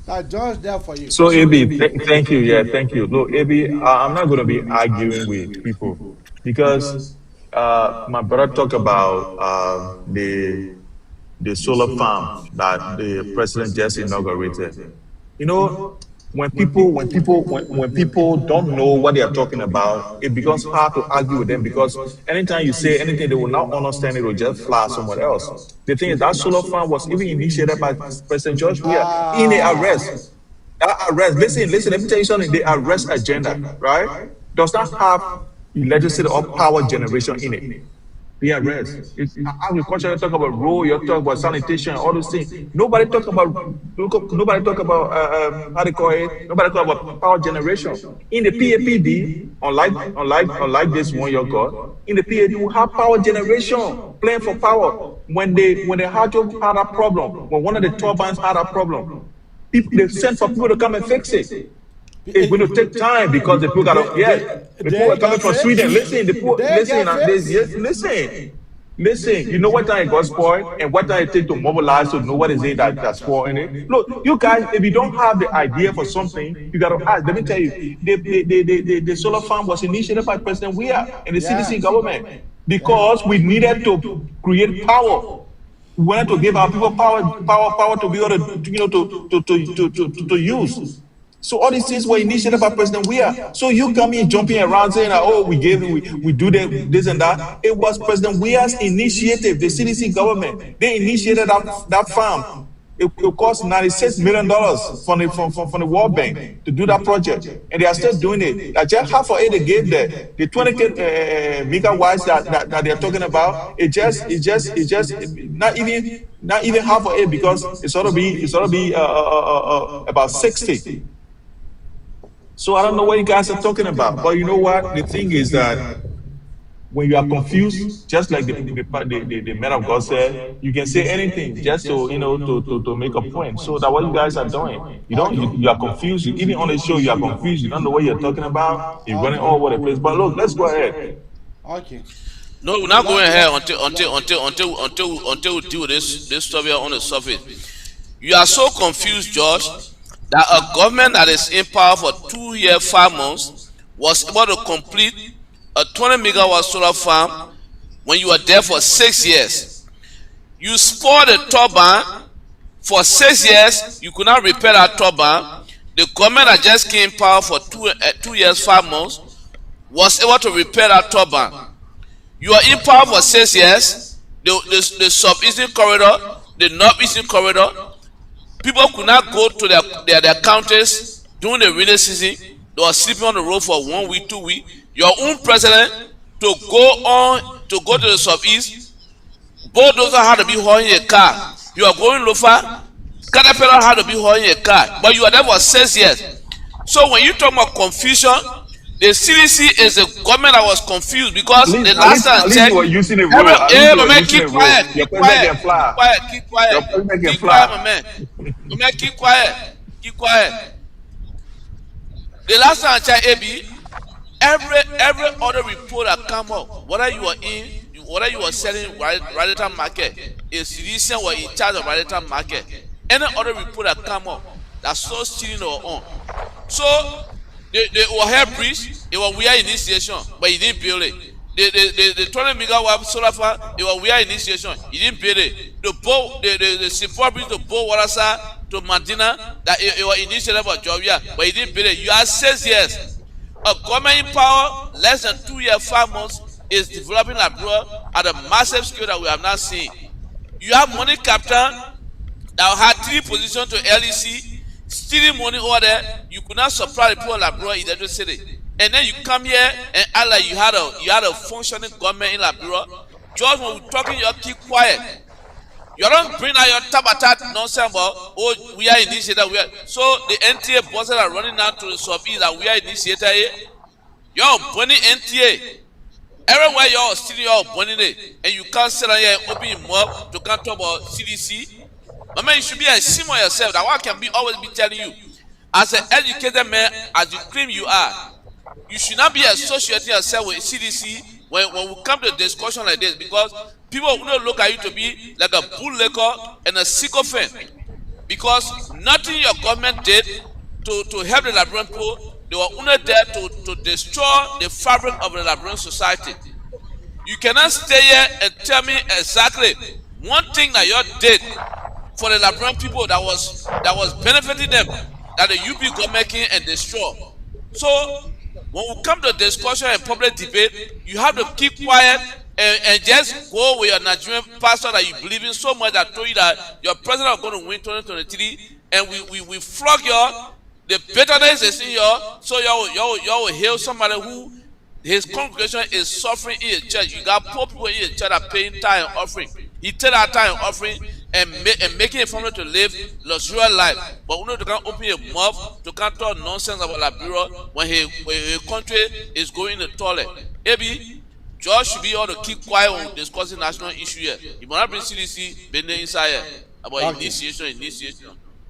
I just there for you. So, AB, thank you. Yeah, thank you. Look, AB, I'm not going to be arguing with people because my brother talked about the solar farm that the president just inaugurated. You know, when people don't know what they are talking about, it becomes hard to argue with them because anytime you say anything, they will not understand it, will just fly somewhere else. The thing is that solar farm was even initiated by President George Weah in the arrest. Listen, let me tell you something. The arrest agenda, right, does not have electricity or power generation in it. The arrest. Agriculture, you talk about road, you talk about sanitation, all those things. Nobody talk about how they call it. Nobody talk about power generation. In the PAPD, unlike this one you got, in the PAPD we have power generation, plan for power. When they had a problem, when one of the turbines had a problem, they sent for people to come and fix it. It's going to take time because the people the people are coming from Sweden. Listen. You know what time it got spoiled and what time it takes to mobilize to know what is it that's spoiling it. Look, you guys, if you don't have the idea for something, you got to ask. Let me tell you, the solar farm was initiated by President Weah and the CDC government because we needed to create power. We wanted to give our people power to be able to use. So all these things were initiated by President Weah. So you come in jumping around saying, "Oh, we do this and that." It was President Weah's initiative. The CDC government, they initiated that farm. It cost $96 million from the World Bank to do that project, and they are still doing it. Like just half of it they gave the 20 megawatts that they're talking about. It's just not even half of it because it's ought to be about 60. So I don't know what you guys are talking about, but you know what? The thing is that when you are confused, just like the man of God said, you can say anything just to make a point. So that's what you guys are doing. You are confused. Even on the show, you are confused. You don't know what you're talking about. You're running all over the place. But look, let's go ahead. Okay. No, we're not going ahead until we deal with this story on the surface. You are so confused, George, that a government that is in power for 2 years, 5 months was able to complete a 20 megawatt solar farm when you were there for 6 years. You spoiled the turbine for 6 years. You could not repair that turbine. The government that just came in power for 2 years, 5 months was able to repair that turbine. You are in power for 6 years. The southeastern corridor, the northeastern corridor, people could not go to their counties during the rainy season. They were sleeping on the road for 1 week, 2 weeks. Your own president to go to the southeast, bulldozer had to be hauling a car. You are going Lofa, Caterpillar had to be hauling a car. But you are there for 6 years. So when you talk about confusion, the CDC is a government that was confused because the last time I checked, you were using a my man, keep quiet, keep quiet, my man. My man, keep quiet. The last time I checked, AB, every other report that come up, whether you are in whether you are selling Raritan market, a citizen were in charge of Raritan market. Any other report that come up that saw stealing or on. So they were hair breach, it was weird initiation, but he didn't build it. The 20 megawatt solar farm, it was weird initiation, he didn't build it. The support bridge to Bo Warasa to Madina, that it was initiated by Jovia, but he didn't build it. You have 6 years. A government in power, less than 2 years, 5 months, is developing abroad at a massive scale that we have not seen. You have money captain that had 3 positions to LEC, stealing money over there. You could not supply the people of Labrador in the city. And then you come here and act like you had a functioning government in Labrador. Just when we're talking, you keep quiet. You don't bring out your tabatat nonsense about, oh, we are initiator. So the NTA bosses are running out to the southeast that we are initiator here. You're burning NTA. Everywhere you're stealing, you're burning it. And you can't sit down here and open your mouth to come talk about CDC. My man, you should be ashamed of yourself. That one can always be telling you, as an educated man, as you claim you are, you should not be associating yourself with CDC when we come to a discussion like this, because people will look at you to be like a bootlegger and a sycophant, because nothing your government did to help the Liberian people. They were only there to destroy the fabric of the Liberian society. You cannot stay here and tell me exactly one thing that you did for the Liberian people that was benefiting them, that the UP government came and destroy. So when we come to discussion and public debate, you have to keep quiet and just go with your Nigerian pastor that you believe in so much that told you that your president is going to win 2023, and we flog you. The bitterness is in you, so you will heal somebody who his congregation is suffering in his church. You got poor people in his church that are paying tithe and offering. He take that tithe and offering and making a family to live luxurious life. But we know to can't open your mouth to can't talk nonsense about Liberia when his country is going in the toilet. Maybe George should be able to keep quiet when discussing national issue here. You must not bring CDC being inside here about initiation.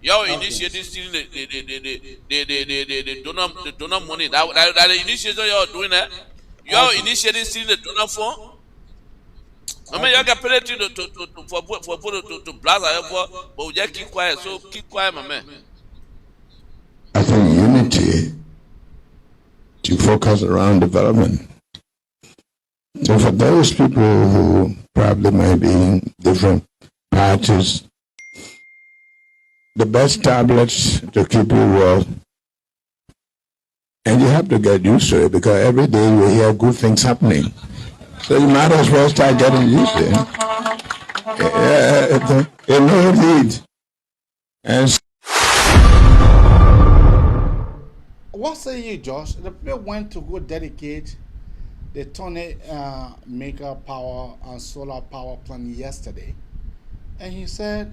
You're initiating stealing the donor money. That the initiation you're doing that. You're initiating stealing the donor fund. I mean, you can pay it for blast airport, but we just keep quiet. So keep quiet, my man. I think unity to focus around development. So for those people who probably may be in different parties, the best tablets to keep you well, and you have to get used to it, because every day you hear good things happening. So you might as well start getting used to it. You know it. And what say you, Josh? The people went to go dedicate the Tony Maker power and solar power plant yesterday, and he said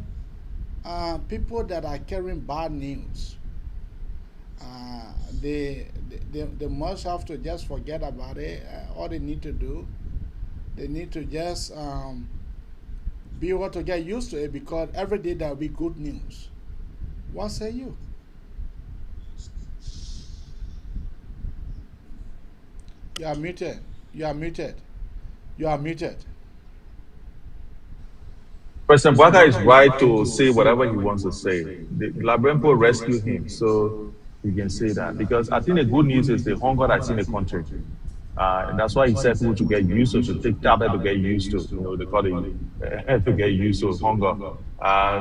people that are carrying bad news, they must have to just forget about it. All they need to do, they need to just be able to get used to it, because every day there will be good news. What say you? You are muted. You are muted. You are muted. President Bwaka is right to say whatever he wants to say. The Liberian people rescued him, so he can say that. Because I think the good news is the hunger that's in the country. And that's why he said people to get used to take tablet to get used to. They call it to get used to hunger.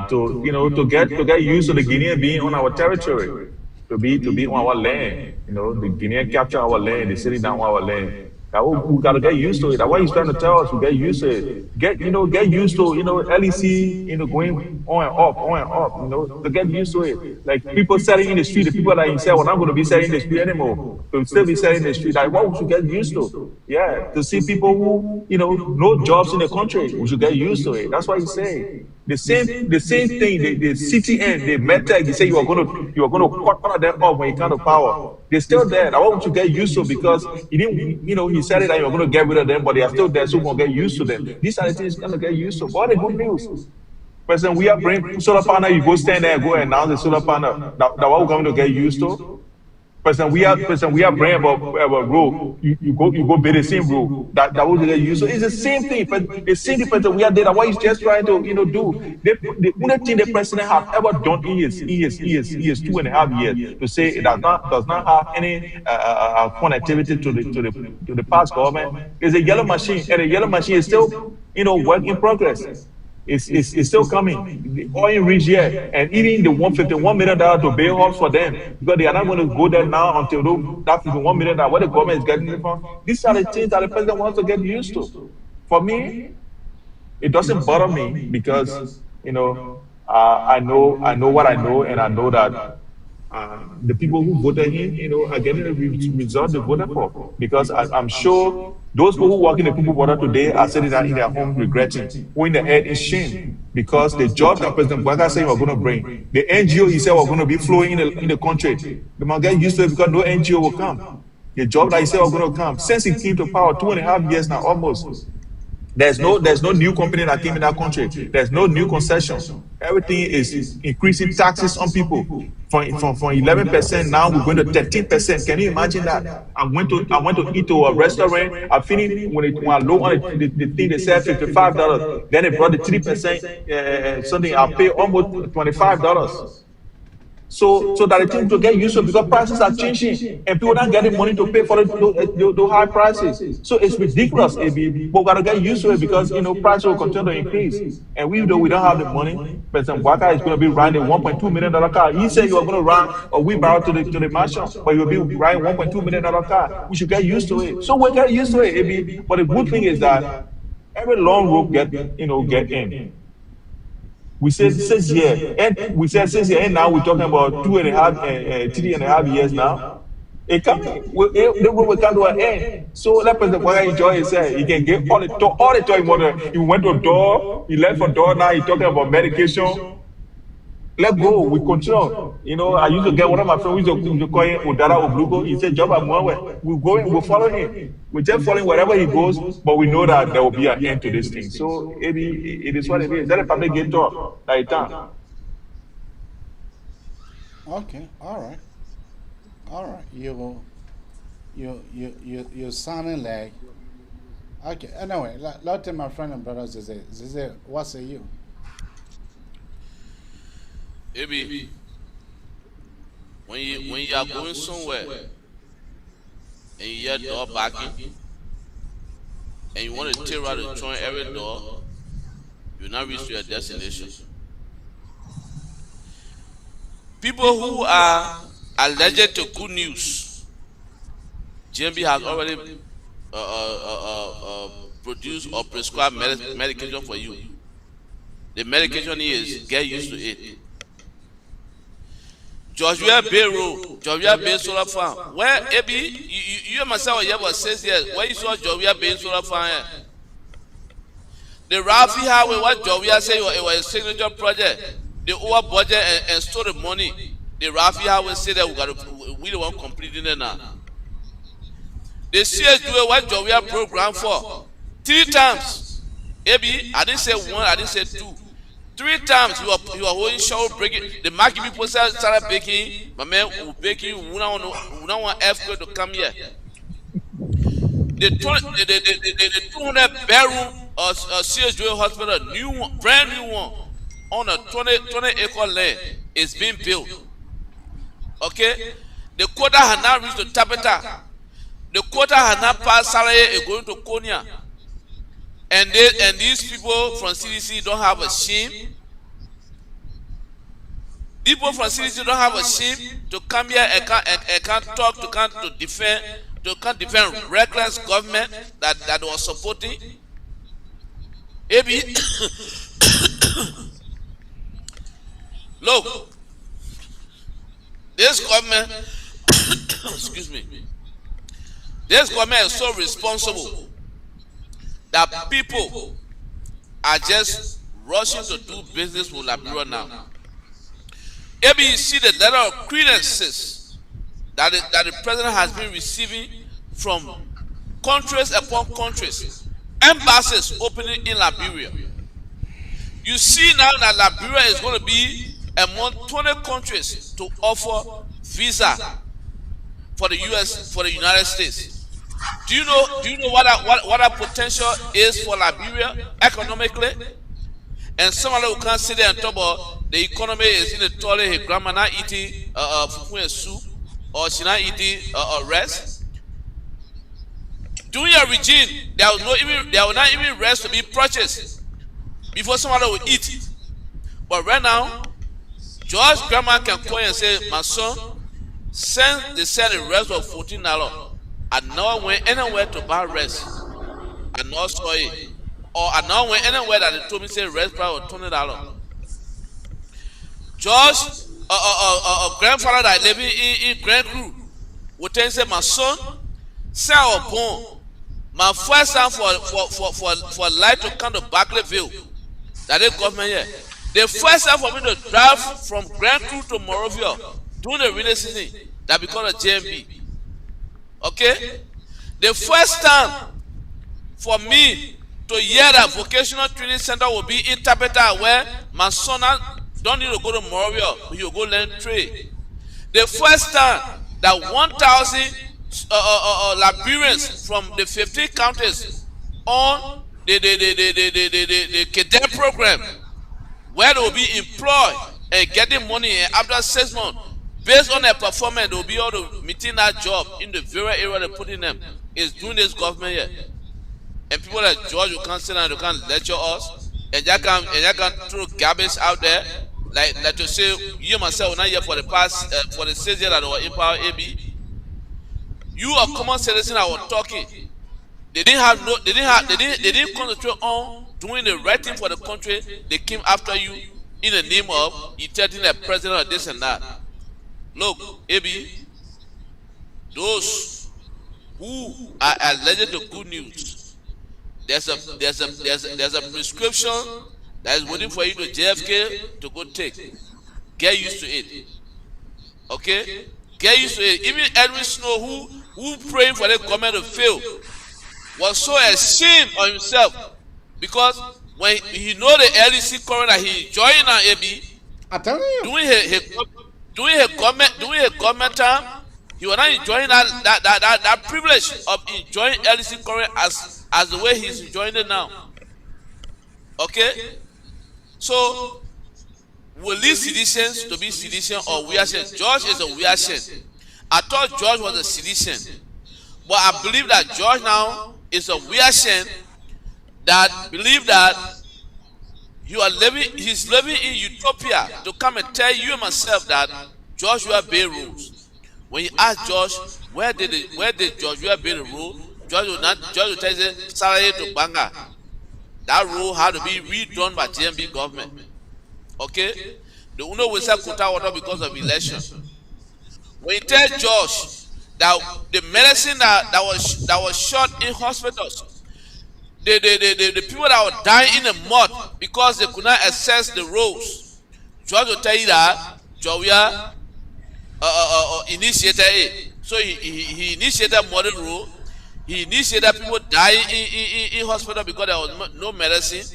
To get used to the Guinean being on our territory, to be on our land. The Guinean capture our land, they sitting down on our land. We got to get used to it. That's why he's trying to tell us to get used to it. Get used to, LEC, going on and off, to get used to it. Like people selling in the street, the people that he said, well, I'm going to be selling in the street anymore. To still be selling in the street. Like, what we should get used to? Yeah, to see people who, no jobs in the country, we should get used to it. That's what he's saying. The same thing, the CTN, the MedTech, they say you are going to cut all of them off when you come to power. They're still there. I want you to get used to, because he didn't, he said it that you're going to get rid of them, but they are still there, so we're going to get used to them. These are the things you're going to get used to. What a good news. President, we are bringing solar panel, you go stand there and go and announce the solar panel. That what we're going to get used to? Person we are praying about rule. You go build the same rule that was the use. So it's the same thing. But the same person we are there. What he's just trying to do. The only thing the president have ever done in his 2.5 years to say it does not have any connectivity to the past government is a yellow machine, and the yellow machine is still work in progress. It's still coming. The oil reach here, and even the $151 million to bail homes for them because they are not going to go there now until that $51 million what the government is getting it from. These are the things that the president wants to get used to. For me, it doesn't bother me because I know what I know, and I know that the people who voted him, are getting the result they voted for. Because I'm sure those people who work in the people water today are sitting down in their home regretting, who in the head is shame. Because the job that President Bouaga said he was going to bring, the NGO he said was going to be flowing in the country, they might get used to it because no NGO will come. The job that he said was going to come, since he came to power 2.5 years now almost, there's no new company that came in that country. There's no new concession. Everything is increasing taxes on people from 11%. Now we're going to 13%. Can you imagine that? I went to eat to a restaurant. I finished when I low on the thing they said $55. Then they brought the 3% something. I pay almost $25. So that the thing to get used to, because prices are changing and people don't getting money to pay for the high prices. So it's ridiculous, AB. But we gotta get used to it because prices will continue to increase. And we don't have the money. President Bouaga is going to be riding a $1.2 million car. He said you are going to run a wheelbarrow to the mansion, but you'll be riding $1.2 million car. We should get used to it. So we get used to it, AB. But the good thing is that every long rope get in. We said 6 years, and we said 6 years, and now we're talking about 3.5 years now. It coming, the road will come to an end. So let President Bouaga enjoy himself. He can get all the talk he wanted. He went to door, he left for door. Now he's talking about medication. Let go. We continue. I used to get one of my friends who used to call him Odara Oblugo. He said, "Job Amwawe." We go in, we follow him. We just following wherever he goes, but we know that there will be an end to this thing. So maybe it is what it is. Let the public get talk like that. Okay, all right. You're sounding like okay. Anyway, let my friend and brothers say, what say you? Maybe when you are going somewhere and you hear door backing and you want to tear out the joint every door, you will not reach your destination. People who are allergic to good news, GMB has already produced or prescribed medication for you. The medication is get used to it. Georgia Bay Road, Georgia Bay Solar Farm. Where AB, you myself was 6 years. Where you saw Georgia Bay Solar Farm? The Rafi Highway, what Georgia said it was a signature project. They over budget and stole the money. The Rafi Highway said that we don't want completing it now. The CS do what Georgia program for 3 times. AB, I didn't say 1, I didn't say 2. 3 times you are holding show breaking. The market people started baking. My man will baking. We don't want earthquake to come here. The 200 bedroom CSJ hospital, new one, brand new one, on a 20-acre land is being built. Okay, the quota has now reached to Tabata. The quota has now passed Salary and going to Konya. And these people from CDC don't have a shame. People from CDC don't have a shame to come here and can't talk, to defend reckless government that was supporting. Maybe look, this government excuse me. This government is so responsible that people are just rushing to do business with Liberia now. Maybe you see the letter of credences that the president has been receiving from countries upon countries, embassies opening in Liberia. You see now that Liberia is going to be among 20 countries to offer visa for the U.S. for the United States. Do you know what our potential is for Liberia economically? And somebody who can't sit there and talk about the economy is in the toilet. His grandma not eating fufu and soup, or she not eating rice. During your regime, there will not even rice to be purchased before somebody will eat it. But right now, George grandma can call and say, "My son, they sell the rice for $14. I never went anywhere to buy rice. I never saw it. Or I never went anywhere that they told me say rice price was $20. George, grandfather that living in Grand Crew would tell him, say, "My son, say I was born. My first time for light to come to Barclayville, that is government here. The first time for me to drive from Grand Crew to Morovia during the rainy season, that because of JMB. Okay? The first time for me to hear that vocational training center will be in Tapeta, where my son don't need to go to Morovia, he will go learn trade. The first time that 1,000 Liberians from the 15 counties on the cadet program, where they will be employed and getting money, and after 6 months, based on their performance, they will be able to meeting that job in the very area they put in them. Is doing this government here. And people like George, you can't sit down, you can't lecture us, and you can throw garbage out there, like to say, you myself were not here for the past, for the 6 years that were in power, AB. You are common citizen that were talking. They didn't concentrate on doing the right thing for the country. They came after you in the name of you telling the president of this and that. Look, AB, those who are alleged to good news, there's a prescription that is waiting for you to JFK to go take. Get used to it. Okay? Get used to it. Even Edwin Snow, who praying for the government to fail, was so ashamed of himself because when he know the LEC current that he joined on AB, I tell you, doing a government term, he was not enjoying that privilege of enjoying LEC current as the way he's enjoying it now. Okay? So will these citizens to be citizen or Weashen? George is a Weashen. I thought George was a citizen, but I believe that George now is a Weashen that believe that he's living in utopia to come and tell you and myself that George will obey rules. When you ask George, where did George will obey the rule? George will tell you salary to Banga. That rule had to be redone by GMB government. Okay? The UNO will sell quota water because of election. When you tell George that the medicine that was shot in hospitals, the people that were dying in the mud because they could not access the roads, George will tell you that Georgia initiated it. So he initiated modern rule. He initiated people dying in hospital because there was no medicine.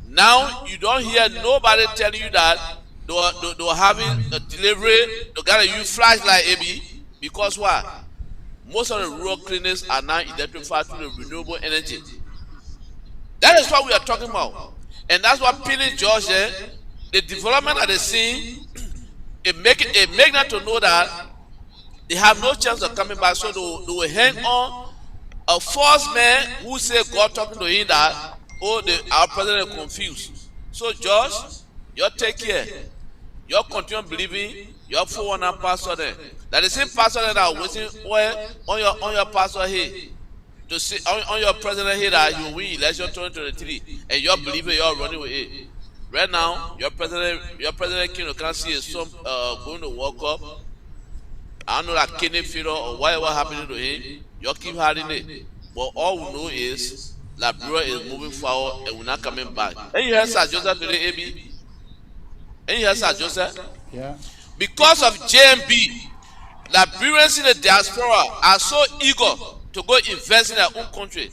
Now you don't hear nobody telling you that they were having a delivery. They got to use flashlight, AB, because what? Most of the rural clinics are now electrified through the renewable energy. That is what we are talking about, and that's what pinning George there. The development that they see, it make them to know that they have no chance of coming back, so they will hang on a false man who say God talking to him that our president is confused. So George, you take care. You continue believing your 419 pastor there. That the same pastor that are waiting on your pastor here to see on your president here that you win election 2023, and you're believing you're running with it. Right now, your president can't see his son going to World Cup. I don't know that kidney failure or whatever happening to him. You keep hiding it. But all we know is Liberia is moving forward and we're not coming back. And you heard Sir Joseph today, AB? And you heard Sir Joseph? yeah. Because of JMB, Liberians in the diaspora are so eager to go invest in their own country.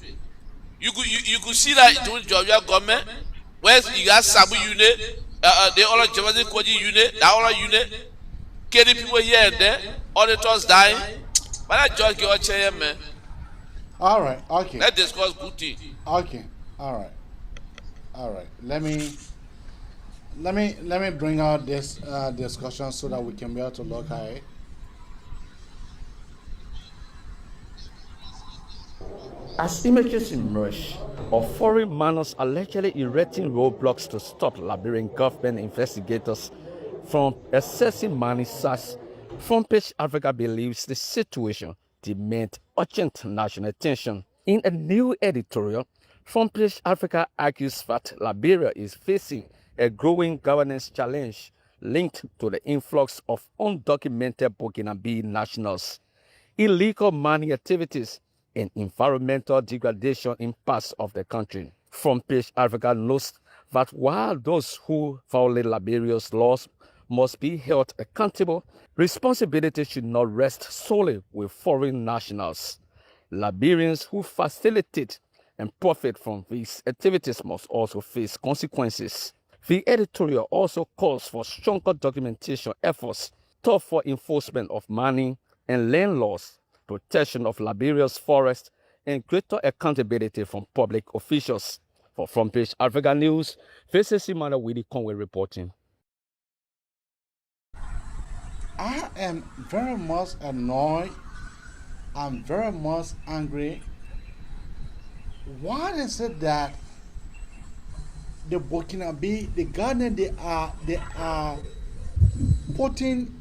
You could see that during Georgia government, where you got Sabu unit, they all Javazi Koji unit, that all unit, killing people here and there, auditors dying. But I just get a chair, man. All right. Okay. Let's discuss good thing. Okay. All right. All right. Let me bring out this discussion so that we can be able to look at it. As images emerge of foreign miners allegedly erecting roadblocks to stop Liberian government investigators from assessing mining sites, Front Page Africa believes the situation demands urgent national attention. In a new editorial, Front Page Africa argues that Liberia is facing a growing governance challenge linked to the influx of undocumented Burkinabe nationals, illegal mining activities, and environmental degradation in parts of the country. Front Page Africa notes that while those who violate Liberia's laws must be held accountable, responsibility should not rest solely with foreign nationals. Liberians who facilitate and profit from these activities must also face consequences. The editorial also calls for stronger documentation efforts, tougher enforcement of mining and land laws, protection of Liberia's forests, and greater accountability from public officials. For Front Page Africa News, this is Emmanuel Willie Conway reporting. I am very much annoyed. I'm very much angry. Why is it that the Burkinabe, the Ghanaian, they are putting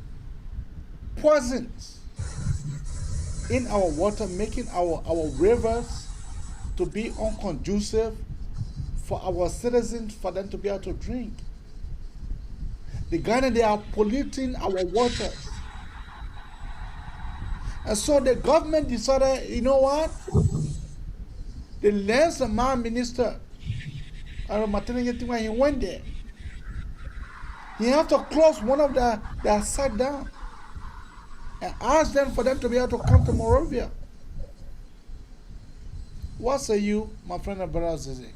poisons in our water, making our rivers to be unconducive for our citizens, for them to be able to drink. The Ghanaian, they are polluting our waters. And so the government decided, you know what? The lands and mine minister, when he went there, he had to close one of their site down and ask them for them to be able to come to Morovia. What say you, my friend and brother Zizi?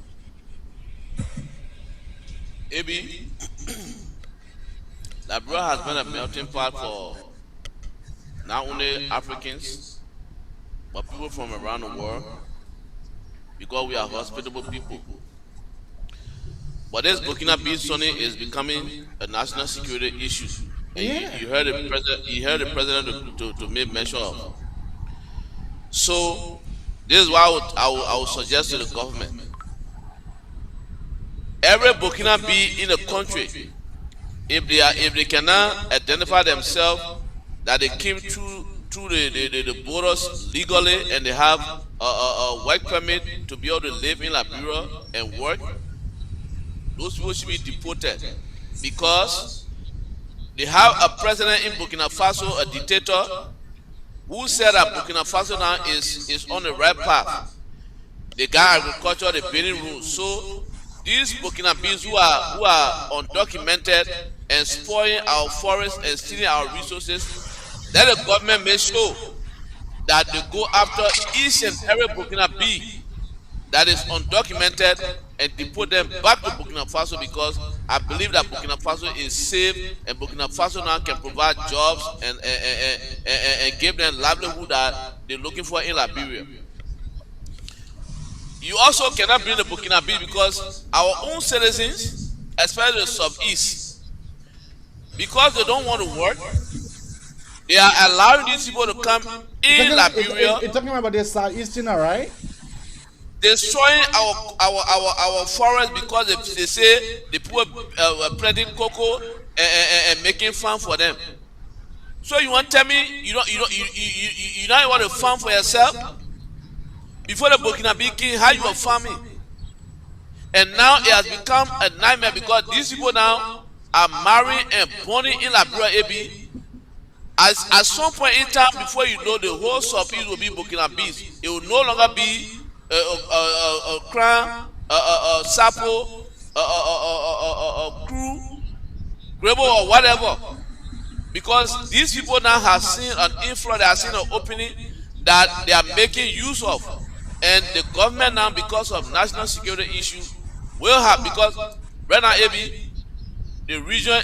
AB, Liberia has been a melting pot for not only Africans, but people from around the world, because we are hospitable people. But this Burkina Faso is becoming a national security issue. And Yeah. you heard the president. You heard the president to make mention of. So this is why I would suggest to the government. Every Burkina Faso in the country, if they cannot identify themselves that they came through the borders legally and they have a work permit to be able to live in Liberia and work, those people should be deported because they have a president in Burkina Faso, a dictator, who said that Burkina Faso now is on the right path. They got agriculture, the building rules. So these Burkinabes who are undocumented and spoiling our forests and stealing our resources, let the government make sure that they go after each and every Burkinabe that is undocumented and deport them back to Burkina Faso, because I believe that Burkina Faso is safe and Burkina Faso now can provide jobs and give them livelihood that they're looking for in Liberia. You also cannot bring the Burkinabe because our own citizens, especially the Southeast, because they don't want to work, they are allowing these people to come in Liberia. You're talking about the Southeastern, all right? Destroying our forest because they say the people planting cocoa and making farm for them. So you want to tell me you don't want to farm for yourself? Before the Burkinabe king, how you were farming? And now it has become a nightmare because these people now are marrying and born in Liberia, AB. At some point in time, before you know, the whole Southeast will be Burkinabes. It will no longer be Crown, Sapo, Crew, Grebo, or whatever. Because these people now have seen an inflow, they have seen an opening that they are making use of. And the government now, because of national security issues, will have, because right now, AB, the region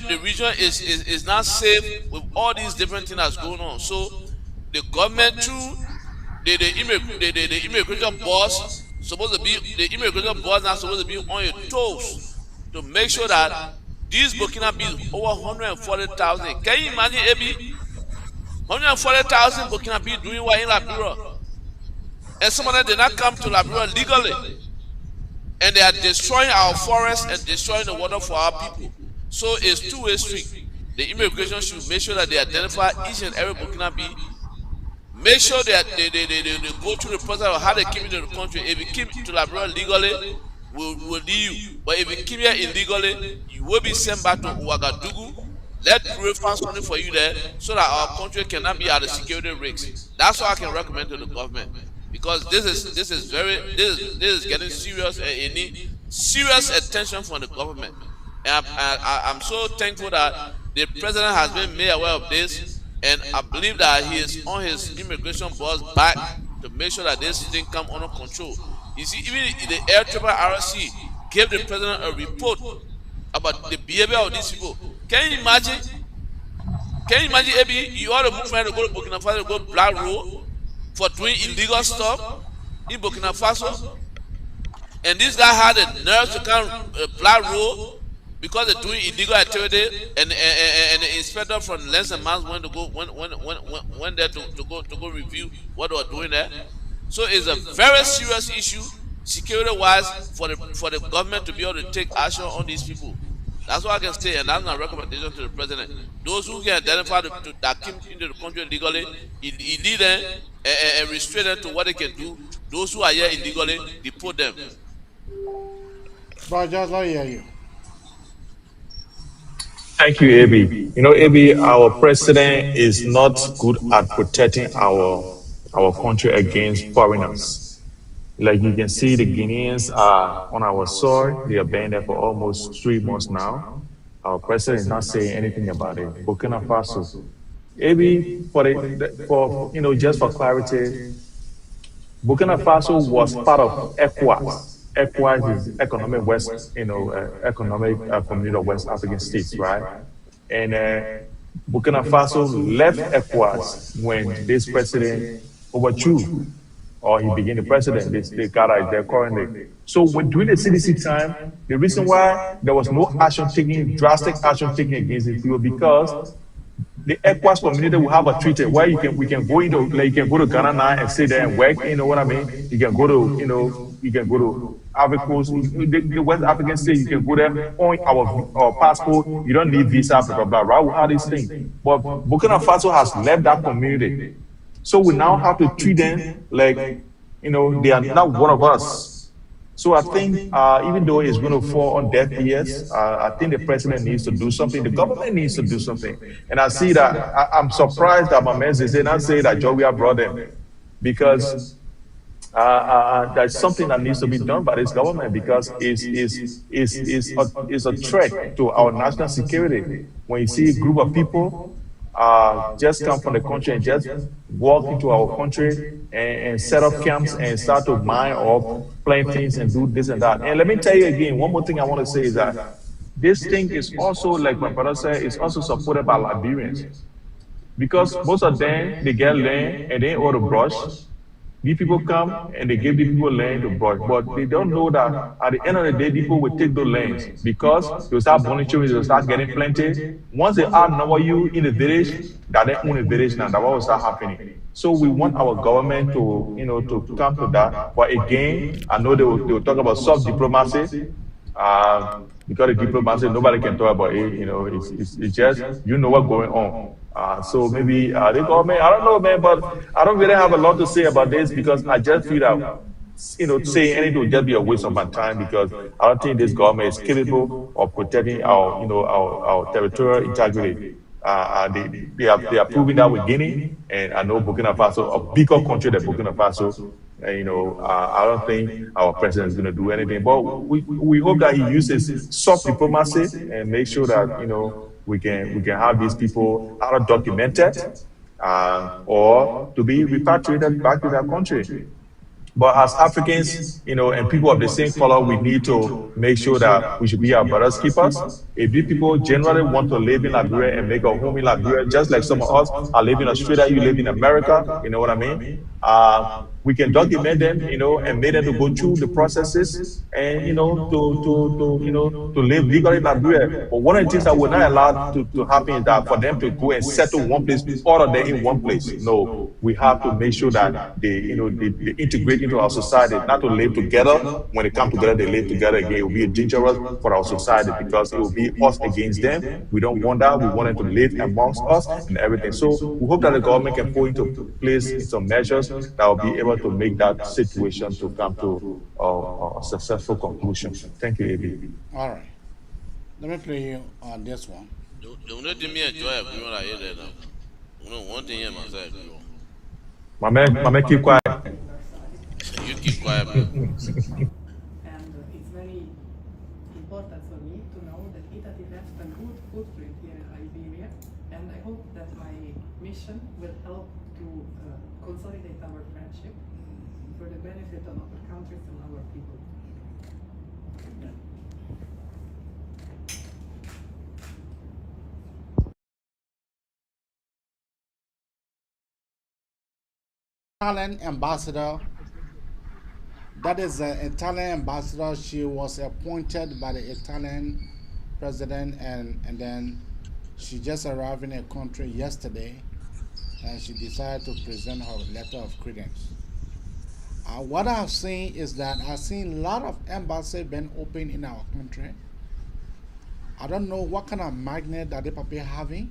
is not safe with all these different things that's going on. So the government through the immigration boss supposed to be the immigration boss now supposed to be on your toes to make sure that these Burkina Faso over 140,000. Can you imagine, AB? 140,000 Burkina Faso doing what in Liberia, and some of them did not come to Liberia legally, and they are destroying our forests and destroying the water for our people. So it's two-way street. The immigration should make sure that they identify each and every Burkina Faso. Make sure that they go through the process of how they keep it in the country. If you keep to Liberia legally, we'll leave you. But if you keep here illegally, you will be sent back to Ouagadougou. Let Peru find something for you there so that our country cannot be at a security risk. That's what I can recommend to the government. Because this is getting serious and it needs serious attention from the government. And I'm so thankful that the president has been made aware of this. And I believe that he is on his immigration boss back to make sure that this thing come under control. You see, even the Air Trooper RC gave the president a report about the behavior of these people. Can you imagine? Can you imagine, AB, you ought to move to go to Burkina Faso to go Black Road for doing illegal stuff in Burkina Faso? And this guy had the nerve to come Black Road because they're doing illegal activity, and the inspector from Lens and Mans went there to go review what they were doing there. So it's a very serious issue, security-wise, for the government to be able to take action on these people. That's what I can say, and that's my recommendation to the president. Those who can identify that came into the country illegally, he lead them and restrain them to what they can do. Those who are here illegally, deport them. But just like you. Thank you, AB. You know, AB, our president is not good at protecting our country against foreigners. Like you can see, the Guineans are on our soil. They have been there for almost 3 months now. Our president is not saying anything about it. Burkina Faso. AB, just for clarity, Burkina Faso was part of ECOWAS. ECOWAS is Economic West, Economic Community of West African States, right? And Burkina Faso left ECOWAS when this president overthrew, or he became the president. They got out there currently. So when during the CDC time, the reason why there was no action taken, drastic action taken against it, was because the ECOWAS community will have a treaty where we can go into, like you can go to Ghana now and stay there and work, you know what I mean? You can go to Ivory Coast, the West African state, you can go there on our passport, you don't need visa, blah, blah, blah, right? We have this thing. But Burkina Faso has left that community. So we now have to treat them like, they are not one of us. So I think even though it's going to fall on deaf ears, I think the president needs to do something. The government needs to do something. And I see that I'm surprised that my man did not say that Jovial brought them, because there's something that needs to be done by this government, because it's a threat to our national security. When you see a group of people just come from the country and just walk into our country and set up camps and start to mine or plant things and do this and that. And let me tell you again, one more thing I want to say is that this thing is also, like my brother said, is also supported by Liberians. Because most of them, they get land and they own the brush. These people come and they give these people land to brush, but they don't know that at the end of the day, people will take those lands because they will start volunteering, they will start getting plenty. Once they outnumber you in the village, that they own the village now, that will start happening. So we want our government to come to that. But again, I know they will talk about soft diplomacy. Because the diplomacy, nobody can talk about it. It's just what's going on. So maybe the government, I don't know, man, but I don't really have a lot to say about this, because I just feel that saying anything would just be a waste of my time, because I don't think this government is capable of protecting our territorial integrity. They are proving that with Guinea, and I know Burkina Faso, a bigger country than Burkina Faso. I don't think our president is going to do anything, but we hope that he uses soft diplomacy and make sure that we can have these people either documented or to be repatriated back to their country. But as Africans, and people of the same color, we need to make sure that we should be our brothers' keepers. If these people generally want to live in Liberia and make a home in Liberia, just like some of us are living in Australia, you live in America, you know what I mean? Uh, we can document them, and make them to go through the processes and, to live legally in Liberia. But one of the things that we're not allowed to happen is that for them to go and settle one place, all of them in one place. No, we have to make sure that they integrate into our society, not to live together. When they come together, they live together again. It will be dangerous for our society because it will be us against them. We don't want that. We want them to live amongst us and everything. So we hope that the government can put into place some measures that will be able to make that situation to come to a successful conclusion. Thank you, AB. All right. Let me play you on this one. Don't let me enjoy it. We want to hear that now. One thing here, myself. My man, keep quiet. You keep quiet, man. And it's very important for me to know that Italy left a good footprint here in Liberia, and I hope that my mission will help to consolidate our friendship for the benefit of our countries and our people. Italian ambassador. That is the Italian ambassador. She was appointed by the Italian president, and then she just arrived in the country yesterday, and she decided to present her letter of credence. What I've seen is that I've seen a lot of embassies being opened in our country. I don't know what kind of magnet that the people having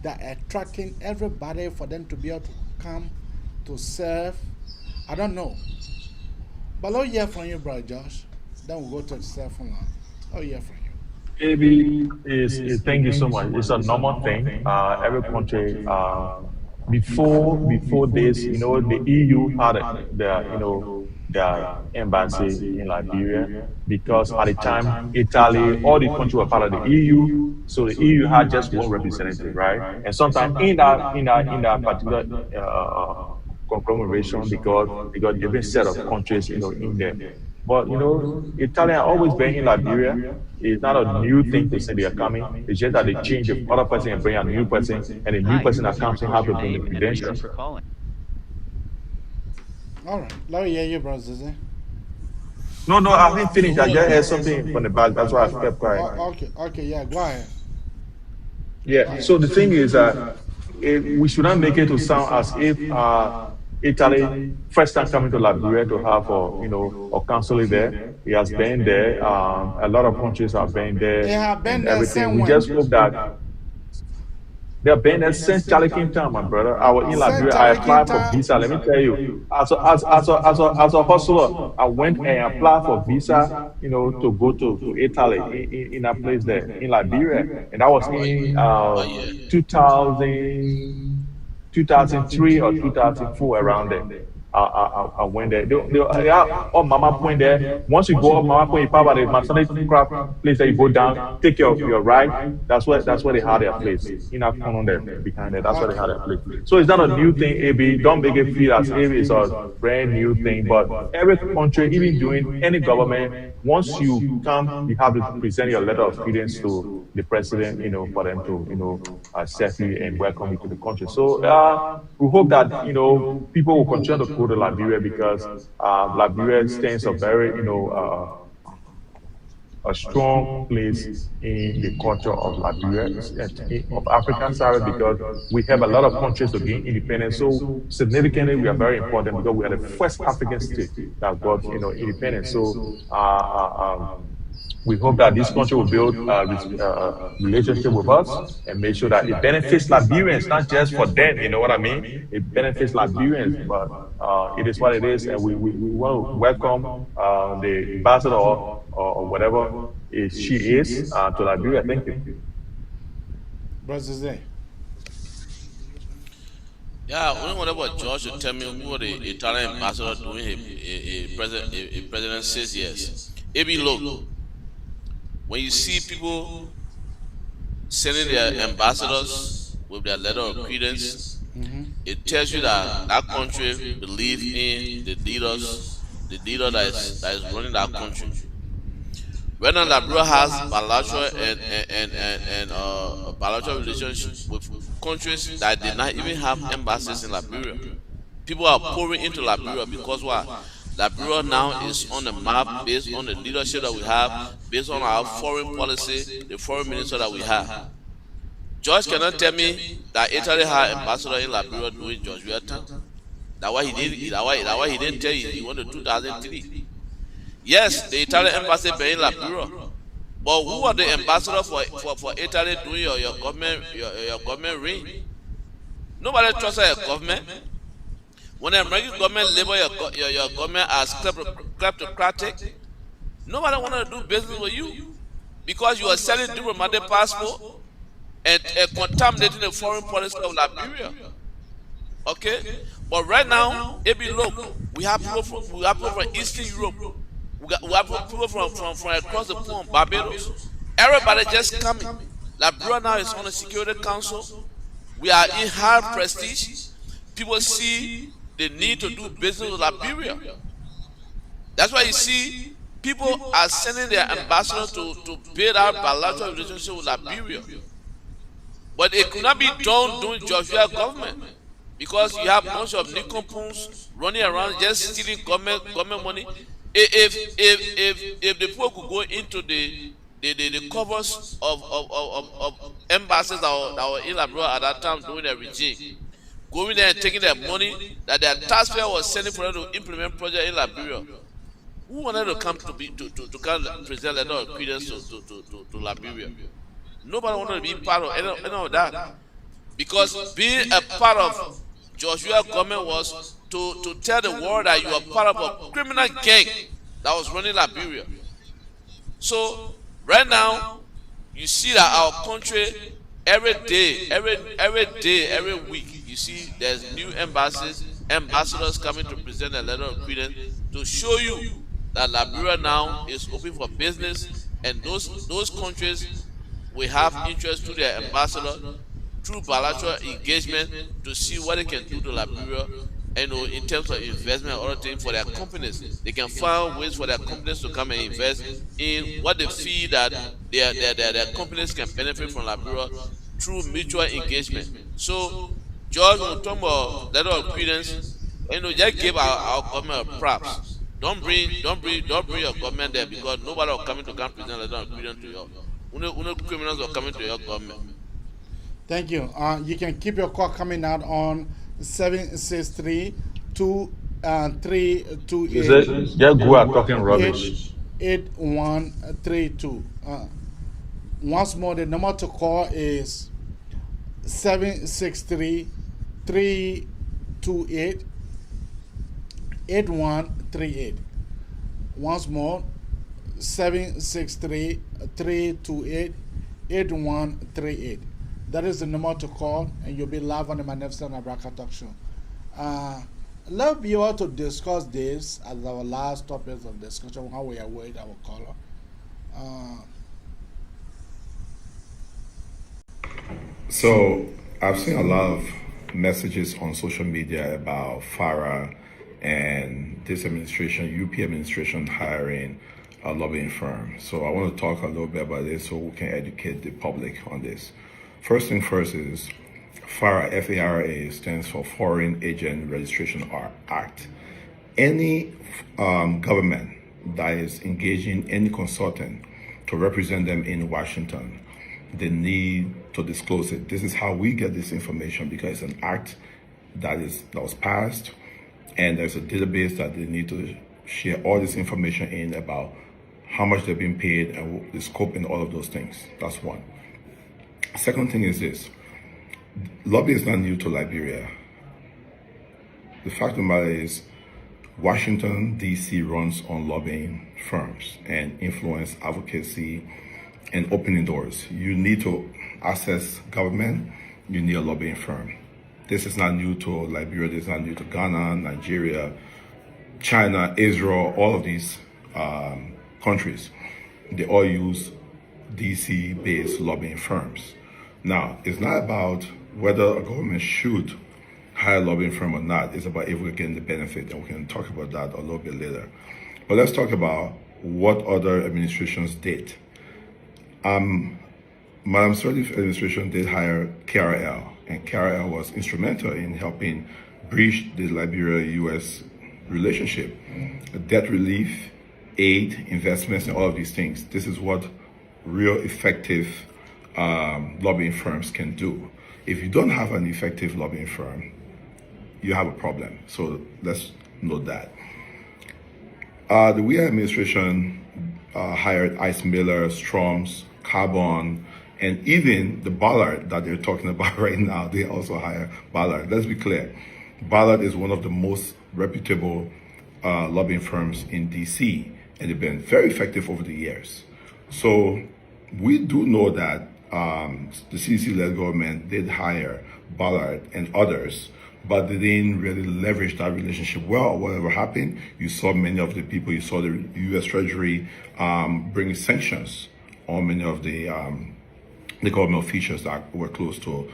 that attracting everybody for them to be able to come to serve. I don't know. But let me hear from you, Brother Josh. Then we'll go to the cell phone line. Let me hear from you. AB thank you so much. It's a normal thing. Every country, before this, the EU had their embassy in Liberia because at the time, Italy, all the countries were part of the EU, so the EU had just one representative, right? And sometimes in that particular conglomeration, because they got different set of countries, in there. But Italian always been in Liberia. It's not a new thing to say they are coming. It's just that they change the other person and bring a new person, and the new person that comes in have to bring the credentials. All right. Let me hear you, Brother Zizi. No, I haven't finished. I just heard something from the back. That's why I kept quiet. Okay, yeah, go ahead. Yeah. So the thing is that we should not make it to sound as if Italy first time coming to Liberia to have a consulate there. He has been there. A lot of countries have been there. They have been and there everything. We just hope that they have been there since Charlie King time, my brother. I was in Liberia. I applied for visa. Let me tell you, as a hustler, I went and applied for visa, to go to Italy in a place there in Liberia, and that was in 2003 or 2004 around there. I went there. They are on Mama Point there. Once you go up Mama Point, you pass by the Masonic craft place that you go down, take your right. That's where they had their place. In that corner there, behind there. That's where they had their place. So it's not a new thing, AB. Don't make it feel as if it's a brand new thing. But every country, even doing any government, once you come, you have to present your letter of credence to the president, for them to, accept you and welcome you to the country. So we hope that, people will continue to go to Liberia because Liberia stands a very, a strong place in the culture of Liberia, of African side, because we have a lot of countries to gain independence. So significantly, we are very important because we are the first African state that got, independence. So we hope that this country will build a relationship with us and make sure that it benefits Liberians, not just for them, you know what I mean? It benefits Liberians, but it is what it is, and we want to welcome the ambassador or whatever she is to Liberia. Thank you. Brother, yeah, only whatever George should tell me who the Italian ambassador doing a president 6 years. AB, look, when you see people sending their ambassadors with their letter of credence, it tells you that that country believes in the leaders the leader that is running that country. Right now, Liberia has bilateral and bilateral relations with countries that did not even have embassies in Liberia. People are pouring into Liberia because what? Liberia now is on the map based on the leadership that we have, based on our foreign policy, the foreign minister that we have. George cannot tell me that Italy had ambassador in Liberia during George Weah time. That's why he did. That's why he didn't tell you he went to 2003. Yes, the Italian embassy been in Liberia, but who are the ambassador for Italy doing your government reign? Nobody trusts your government. When the American government label your government as kleptocratic, nobody want to do business with you because you are selling diplomatic passport and contaminating the foreign policy of Liberia. Okay, but right now, look, we have people from Eastern Europe. We have people from across the pond, Barbados. Everybody just coming. Liberia now is on the Security Council. We are in high prestige. People see the need to do business with Liberia. That's why you see people are sending their ambassadors to build out bilateral relationship with Liberia. But it could not be done during Joshua government because you have a bunch of nincompoops running around just stealing government money. If the people could go into the covers of embassies that were in Liberia at that time during the regime, going there and taking their money that their taxpayer was sending for them to implement project in Liberia, who wanted to come to come present letter of credence to Liberia? Nobody wanted to be part of any of that because being a part of Joshua government was to tell the world that you are part of a criminal gang that was running Liberia. So right now, you see that our country every day, every week, you see there's new ambassadors coming to present a letter of credence to show you that Liberia now is open for business, and those countries will have interest to their ambassador through bilateral engagement to see what they can do to Liberia, and in terms of investment and other things for their companies. They can find ways for their companies to come and invest in what they feel that their companies can benefit from Liberia through mutual engagement. So, George, when we talk about letter of credence, just give our government a props. Don't bring your government there because nobody will come to present letter of credence to your. Criminals are coming to your government. Thank you. You can keep your call coming out on 763 328. Yeah, go are talking rubbish. 8132. Once more, the number to call is 763 328 8138. Once more, 763 328 8138. That is the number to call, and you'll be live on the Magnificent Abraka Talk Show. Love you all to discuss this as our last topic of discussion, how we await our caller. So I've seen a lot of messages on social media about FARA and this administration, UP administration hiring a lobbying firm. So I want to talk a little bit about this so we can educate the public on this. First thing first is FARA, F-A-R-A, stands for Foreign Agent Registration Act. Any government that is engaging any consultant to represent them in Washington, they need to disclose it. This is how we get this information because it's an act that was passed, and there's a database that they need to share all this information in about how much they're being paid and the scope and all of those things. That's one. Second thing is this. Lobbying is not new to Liberia. The fact of the matter is Washington, D.C. runs on lobbying firms and influence advocacy and opening doors. You need to access government, you need a lobbying firm. This is not new to Liberia, this is not new to Ghana, Nigeria, China, Israel, all of these countries. They all use DC-based lobbying firms. Now, it's not about whether a government should hire a lobbying firm or not. It's about if we're getting the benefit, and we can talk about that a little bit later. But let's talk about what other administrations did. Madam Sirleaf's administration did hire KRL, and KRL was instrumental in helping bridge the Liberia-U.S. relationship. Debt relief, aid, investments, and all of these things. This is what real effective lobbying firms can do. If you don't have an effective lobbying firm, you have a problem. So let's note that. The Weah administration hired Ice Miller, Stroms, Carbon, and even the Ballard that they're talking about right now, they also hire Ballard. Let's be clear. Ballard is one of the most reputable lobbying firms in DC, and they've been very effective over the years. So we do know that the CDC-led government did hire Ballard and others, but they didn't really leverage that relationship well. Whatever happened, you saw many of the people, you saw the U.S. Treasury bringing sanctions on many of the government officials that were close to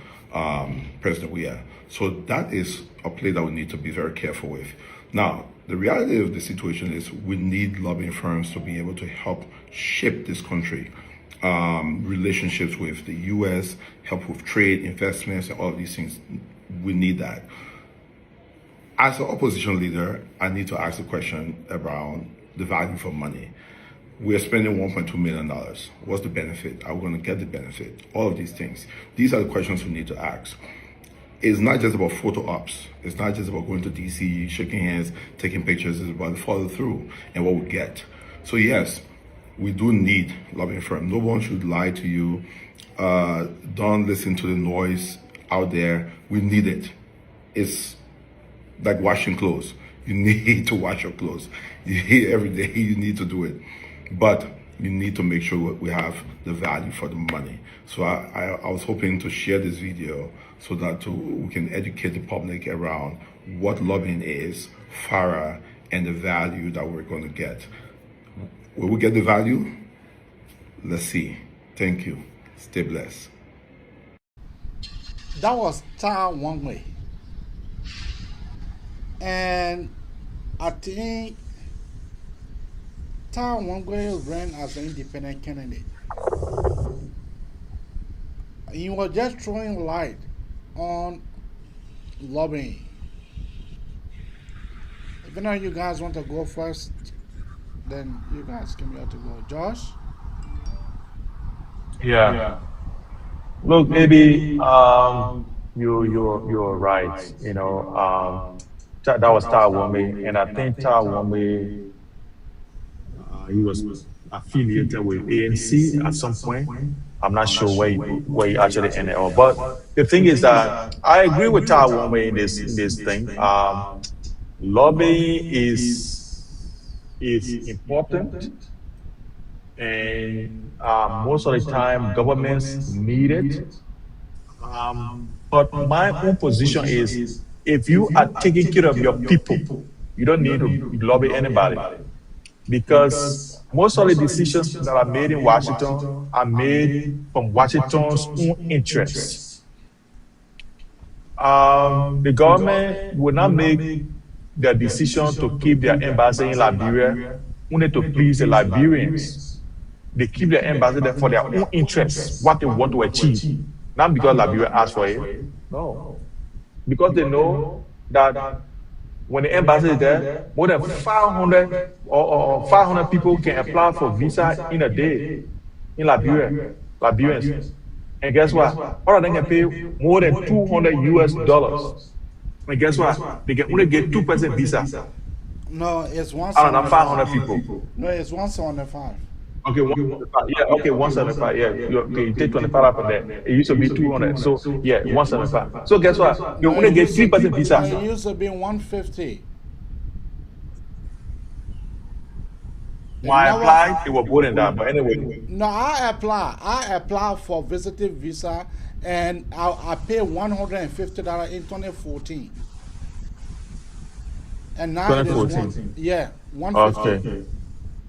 President Weah. So that is a play that we need to be very careful with. Now, the reality of the situation is we need lobbying firms to be able to help shape this country. Relationships with the U.S., help with trade, investments, and all of these things. We need that. As an opposition leader, I need to ask a question around the value for money. We are spending $1.2 million. What's the benefit? Are we going to get the benefit? All of these things. These are the questions we need to ask. It's not just about photo ops. It's not just about going to DC, shaking hands, taking pictures. It's about the follow through and what we get. So yes, we do need lobbying firm. No one should lie to you. Don't listen to the noise out there. We need it. It's like washing clothes. You need to wash your clothes. Every day you need to do it. But you need to make sure we have the value for the money. So I was hoping to share this video so that we can educate the public around what lobbying is, FARA, and the value that we're going to get. Will we get the value? Let's see. Thank you. Stay blessed. That was Ta Wangwei. And I think Ta Wangwei ran as an independent candidate. He was just throwing light on lobbying. If any of you guys want to go first, then you guys can be able to go. Josh? Yeah. Look, maybe you're right. You know, that was Ta Wangwei, and I think Ta Wangwei, he was affiliated with ANC at some point. I'm not sure where he actually ended up. But the thing is that I agree with Ta Wangwei in this thing. Lobbying is important, and most of the time governments need it. But my own position is, if you are taking care of your people, you don't need to lobby anybody, because most of the decisions that are made in Washington are made from Washington's own interests. The government will not make the decision to keep their embassy in Liberia only to please the Liberians. They keep their embassy there for their own interests, what they want to achieve. Not because Liberia asked for it, no. Because they know that when the embassy is there, more than 500 or 500 people can apply for visa in a day in Liberia, Liberians. And guess what? All of them can pay more than $200. And guess what? They can only get 2% visa. No, it's 175. Out of 500 people. No, it's 175. Okay, 175. Yeah, okay, 175. Yeah, you take 25 out of that. It used to be 200. So, yeah, 175. So, guess what? You only get 3% visa. It used to be 150. When I applied, it was more than that. But anyway. No, I applied for visiting visa, and I paid $150 in 2014. And now 2014. Yeah, 150. Okay.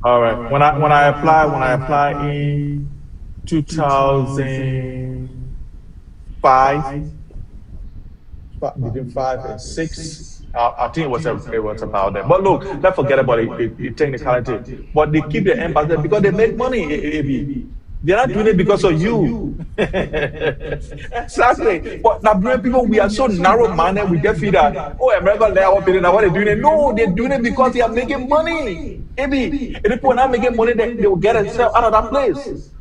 All right. When I applied in 2005, between 5 and 6. I think it was about that. But look, let's forget about the technicality. But they keep the embassy because they make money. AB. They're not doing it because of you. Exactly. But Liberian people, we are so narrow-minded. We just feel that, oh, America let our people now what they're doing it. No, they're doing it because they are making money. AB. If people are not making money, they will get themselves out of that place.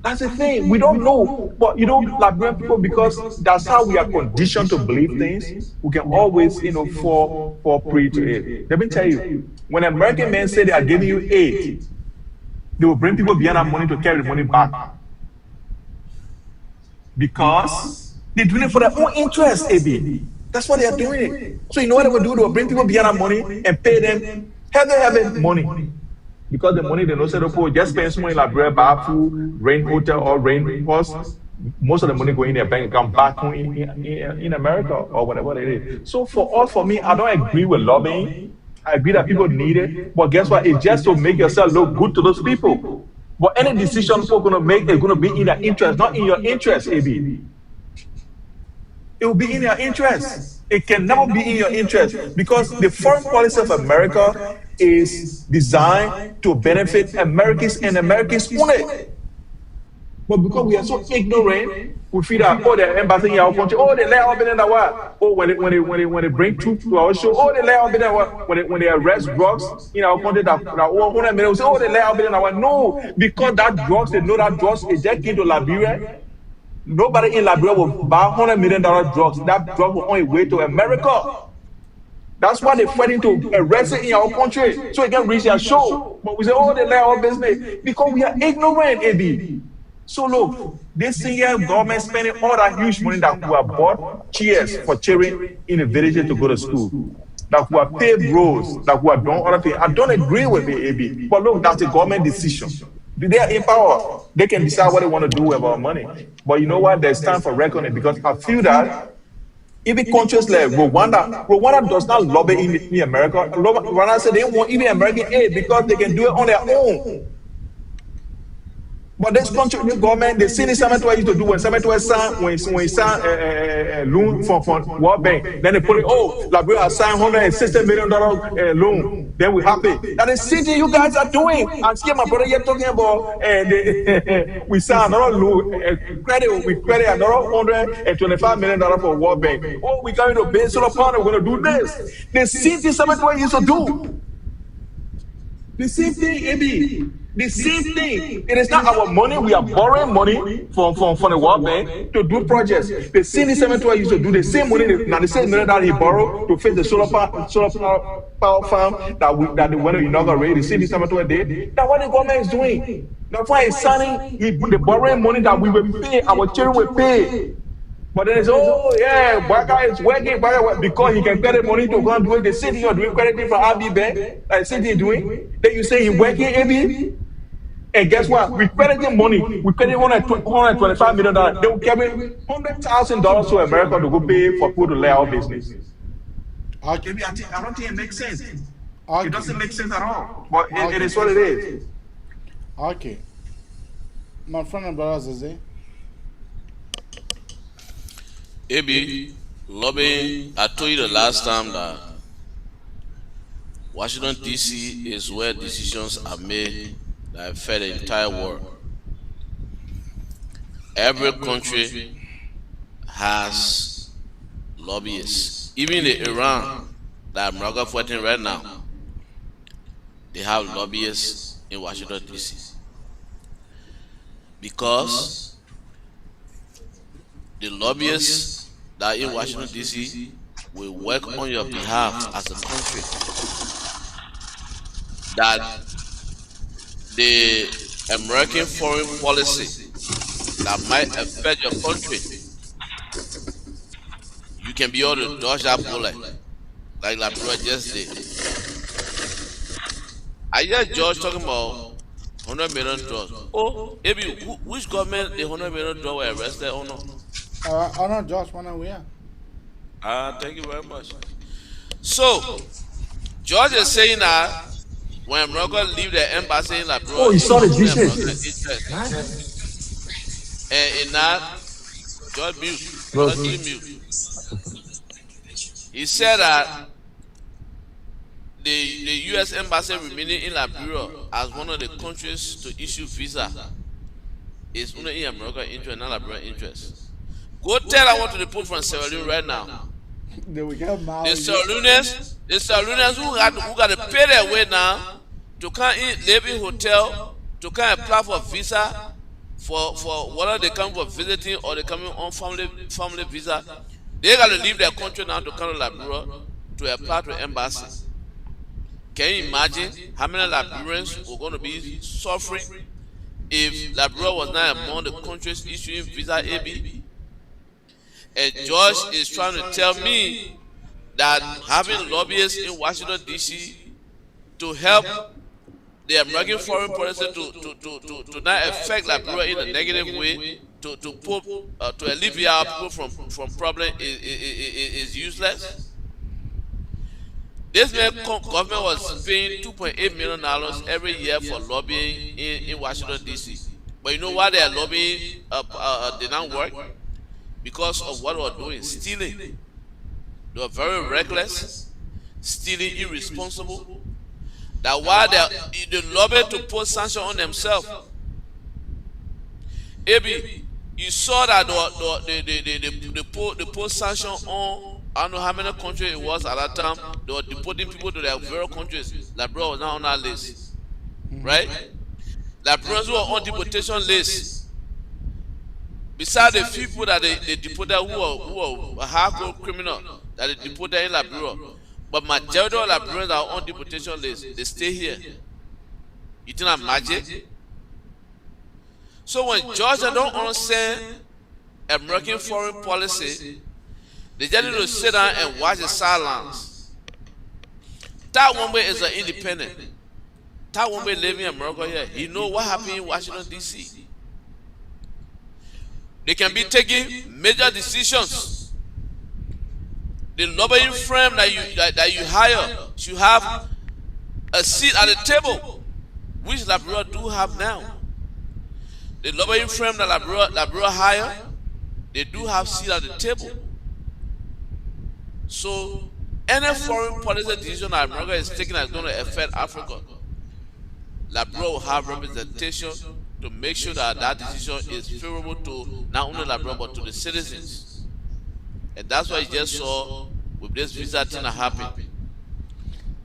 That's the thing. We don't know. But Liberian people, because that's how we are conditioned to believe things, we can always, fall prey to it. Let me tell you, when American men say they are giving you aid, they will bring people behind that money to carry the money back. Because they're doing it for their own interest, AB. That's what they are doing it. So you know what they will do? They will bring people behind that money and pay them heavy money. Because the money they know said, okay, just spend some money in Liberia, buy food, rent hotel or rent horse. Most of the money going in their bank account back home in America or whatever it is. So for me, I don't agree with lobbying. I agree that people need it, but guess what? It's just to make yourself look good to those people. But any decision people are going to make is going to be in their interest, not in your interest, AB. It will be in your interest. It can never be in your interest because the foreign policy of America is designed to benefit Americans and Americans only. But because we are so ignorant, we feel that, oh, they're embassy in our country, oh, they let our in that what? Oh, when they bring troops to our show, oh, they let our in that what? When they arrest drugs in our country, that 100 million, we say, oh, they let our in that what? No, because that drugs, they know that drugs is just into Liberia. Nobody in Liberia will buy $100 million drugs. That drug will only way to America. That's why they're fighting to arrest it in our country so it can reach their show. But we say, oh, they let our business because we are ignorant, AB. So look, this senior government spending all that huge money that we have bought chairs for children in the villages to go to school, that we have paved roads, that we have done other things. I don't agree with the AB, but look, that's a government decision. They are in power. They can decide what they want to do with our money. But you know what? There's time for reckoning because I feel that even countries like Rwanda does not lobby in America. Rwanda said they don't want even American aid because they can do it on their own. But this country, new government, they see the Sametua used to do when Sametua signed, when he signed a loan from World Bank, then they put it, oh, Liberia has signed $160 million loan. Then we happy. That is city you guys are doing. And see my brother here talking about we signed another loan, we credit another $125 million for World Bank. Oh, we're going to build solar panel, we're going to do this. The city Sametua used to do. The same thing, AB. The same thing. It is not our money. We are borrowing money from the World Bank to do projects. The same Cemetery used to do the same money. Now the same money that he borrowed to fix the solar power farm that they went to inaugurate. The same Cemetery did. That's what the government is doing. That's why it's signing the borrowing money that we will pay. Our children will pay. But then it's, oh yeah, Baka is working because he can credit money to go and do it. The city you're doing crediting for RB Bank, like the city is doing. Then you say he's working, AB. And guess what? We crediting money. We crediting $125 million. They will give me $100,000 to America to go pay for people to lay our business. Okay. I don't think it makes sense. Okay. It doesn't make sense at all. But it is what it is. Okay. My friend and brother Zeze. AB, lobbying, I told you the last time that Washington, D.C. is where decisions are made that affect the entire world. Every country has lobbyists. Even the Iran that America fighting right now, they have lobbyists in Washington, D.C. Because the lobbyists that are in Washington, D.C. will work on your behalf as a country. That the American foreign policy that might affect your country, you can be able to dodge that bullet like Liberia just did. I hear George talking about 100 million drugs. Oh, maybe which government the 100 million drugs were arrested or not? Oh no, George, when we are. Thank you very much. So, George is saying that when America leave the embassy in Liberia, oh, you saw the dishes. And in that, George mute. He said that the U.S. embassy remaining in Liberia as one of the countries to issue visa is only in American interest, not Liberian interest. Go tell I want to report from Sierra Leone right now. They will get mad. The Sierra Leoneans who got to pay their way now to come in, live in hotel, to come and apply for visa for whether they come for visiting or they coming on family visa. They got to leave their country now to come to Liberia to apply to embassy. Can you imagine how many Liberians were going to be suffering if Liberia was not among the countries issuing visa AB? And George is trying to tell me that having lobbyists in Washington, D.C. to help the American foreign policy to not affect Liberia in a negative way, to alleviate our people from problem is useless. This government was paying $2.8 million every year for lobbying in Washington, D.C. But you know why they are lobbying did not work? Because of what they were doing, stealing. They were very reckless, stealing, irresponsible. That why they lobby to put sanction on themselves. AB, you saw that they put sanction on, I don't know how many countries it was at that time. They were deporting people to their various countries. Liberia was not on that list. Right? Liberians who were on deportation list. Besides the few people that they deported who were hardcore criminal that they deported in Liberia. But majority of Liberians are on deportation list. They stay here. You think I'm magic? So when Georgia don't understand American foreign policy, they just need to sit down and watch the silence. That one way is an independent. That one way living in America here. He know what happened in Washington, D.C. They can be taking major decisions. The lobbying firm that you hire should have a seat at the table, which Liberia do have now. The lobbying firm that Liberia hire, they do have seat at the table. So any foreign policy decision that America is taking that's going to affect Africa, Liberia will have representation to make sure that that decision is favorable to not only Liberia but to the citizens. And that's what you just saw with this visa thing that happened.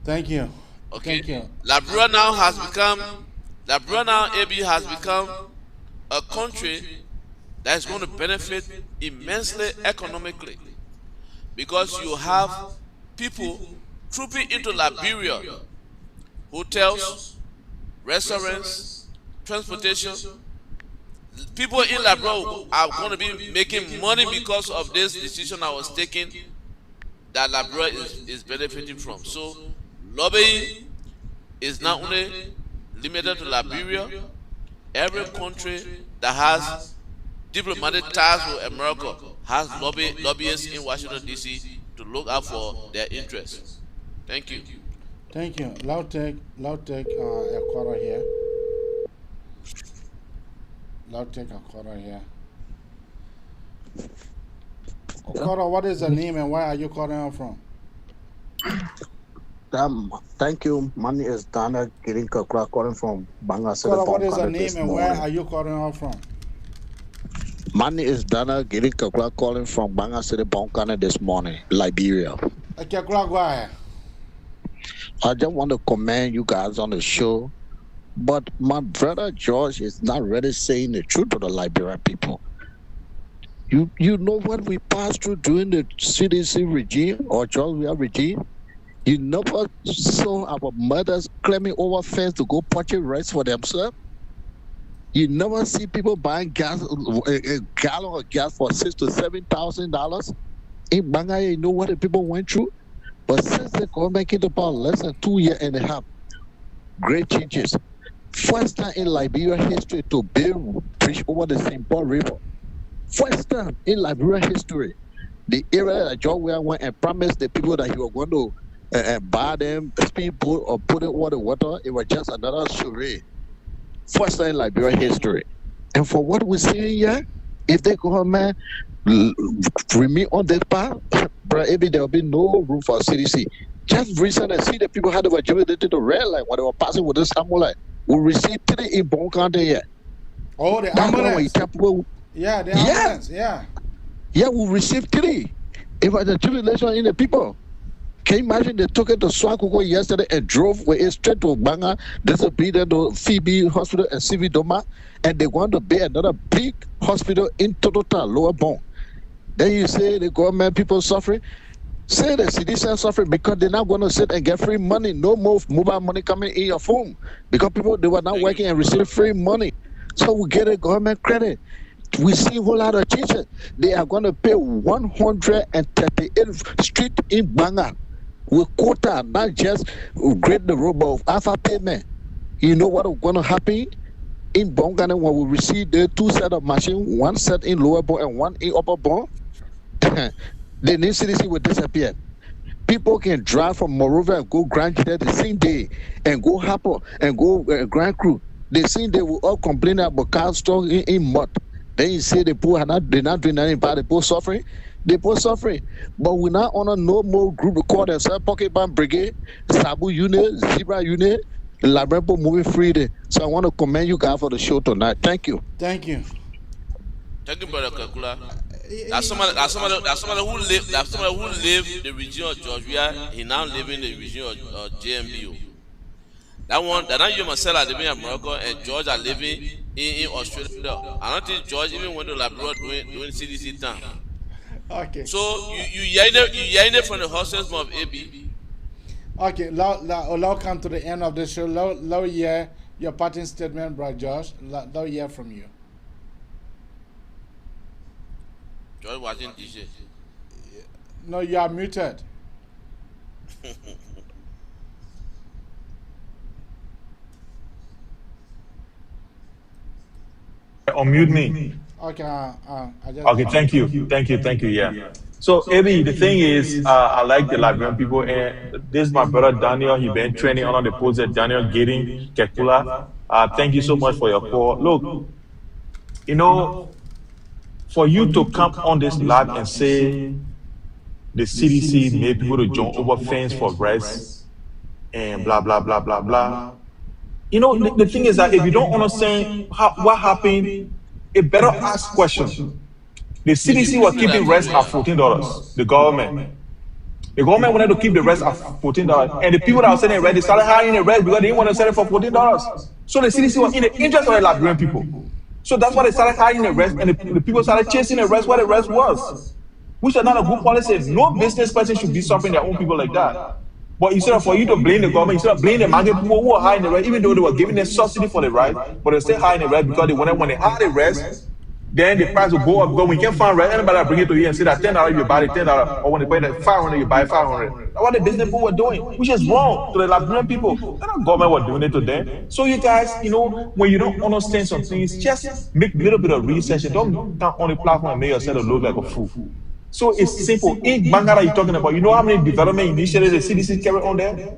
Thank you. Okay. Thank you. Liberia now, AB has become a country that is going to benefit immensely economically, because you have people trooping into Liberia, hotels, restaurants, transportation. People in Liberia are going to be making money because of this decision that was taken that Liberia is benefiting from. So lobbying is not only limited to Liberia. Every country that has diplomatic ties with America has lobbyists in Washington, D.C. to look out for their interests. Thank you. Thank you. Lautek, Akora here. Lautek, Akora here. Akora, what is the name and where are you calling out from? Thank you. My name is Dana Girinka calling from Banga City. Akora, what is the name and where are you calling out from? My name is Dana Girinka calling from Banga City, Bonkane this morning, Liberia. I just want to commend you guys on the show, but my brother George is not really saying the truth to the Liberian people. You know what we passed through during the CDC regime or Georgia regime? You never saw our mothers climbing over fence to go purchase rice for themselves. You never see people buying gas, a gallon of gas for $6,000 to $7,000. In Bangladesh, you know what the people went through? But since the government came to power less than 2 years and a half, great changes. First time in Liberia history to build a bridge over the St. Paul River. First time in Liberia history, the area that John Weah went and promised the people that he was going to buy them a speedboat or put it over the water, it was just another charade. First time in Liberia history. And for what we're seeing here, If the government remain on that path, maybe there will be no room for CDC. Just recently, see the people had were jubilated to red line when they were passing with this ambulance. We received 3 in Bon County here. Oh, the That's why when you ambulance. tell people, Yeah, the ambulance. Yeah. yeah, we received 3. It was a jubilation in the people. Can you imagine they took it to Swakuko yesterday and drove with it straight to Banga, disobedient to Phoebe Hospital and CV Doma, and they want to build another big hospital in Totota, Lower Bon. Then you say the government people suffering. Say the citizens suffering because they're not going to sit and get free money. No more mobile money coming in your phone because people they were not working and receiving free money. So we get a government credit. We see a whole lot of teachers. They are going to pay 138 street in Banga with quota, not just grade the road of alpha payment. You know what is going to happen in Bongana when we receive the 2 set of machines, 1 set in lower bone and 1 in upper bone? The new CDC will disappear. People can drive from Monrovia and go Grand Jita the same day, and go Harper and go Grand Crew. The same day will all complain about car stock in mud. Then you say the poor are they're not doing anything bad. The poor suffering. The poor suffering. But we now honor no more group called themselves Pocket Band Brigade, Sabu Unit, Zebra Unit, Labrampo moving free day. So I want to commend you guys for the show tonight. Thank you. Thank you. Thank you, Brother Kakula. That's somebody who live the region of Georgia. He now live in the region of JMBO. That one, that now you myself are living in Morocco and George are living in Australia. I don't think George even went to Labrador doing CDC time. Okay. So you hearing it from the horses of AB. Okay, now come to the end of the show. Now hear your parting statement, Brother Josh. Now hear from you. George watching DJ. No, you are muted. Unmute me. Okay, I just Okay, thank you. Yeah. So, Eddie, the thing is, I like the Liberian people, and this is my brother Daniel. He been training under the post at Daniel Gating, Kekula. Thank you so much for your call. Look, you know, for you to come on this lab and say the CDC made people to jump over fence for rest and blah, blah, blah, blah, blah. You know, the thing is that if you don't understand what happened, it better ask questions. The CDC was keeping rest at $14. The government wanted to keep the rest at $14, and the people that were selling rest, they started hiring the rest because they didn't want to sell it for $14. So the CDC was in the interest of the Liberian people. So that's why they started hiring the rest, and the people started chasing the rest where the rest was, which is not a good policy. No business person should be suffering their own people like that. But instead of for you to blame the government, instead of blaming the market people who are hiring the rest, even though they were giving them subsidy for the rest, but they're still hiring the rest because they wanted when they hire the rest, then the price will go up because when you can't find rest, anybody will bring it to you and say that $10 you buy it $10, or when they pay that $500 you buy $500. That's what the business people were doing, which is wrong to the Liberian people. The government was doing it to them. So you guys, you know, when you don't understand some things, just make a little bit of research and don't come on the platform and make yourself look like a fool. So it's simple. In Bangala you're talking about, you know how many development initiatives the CDC carry on there?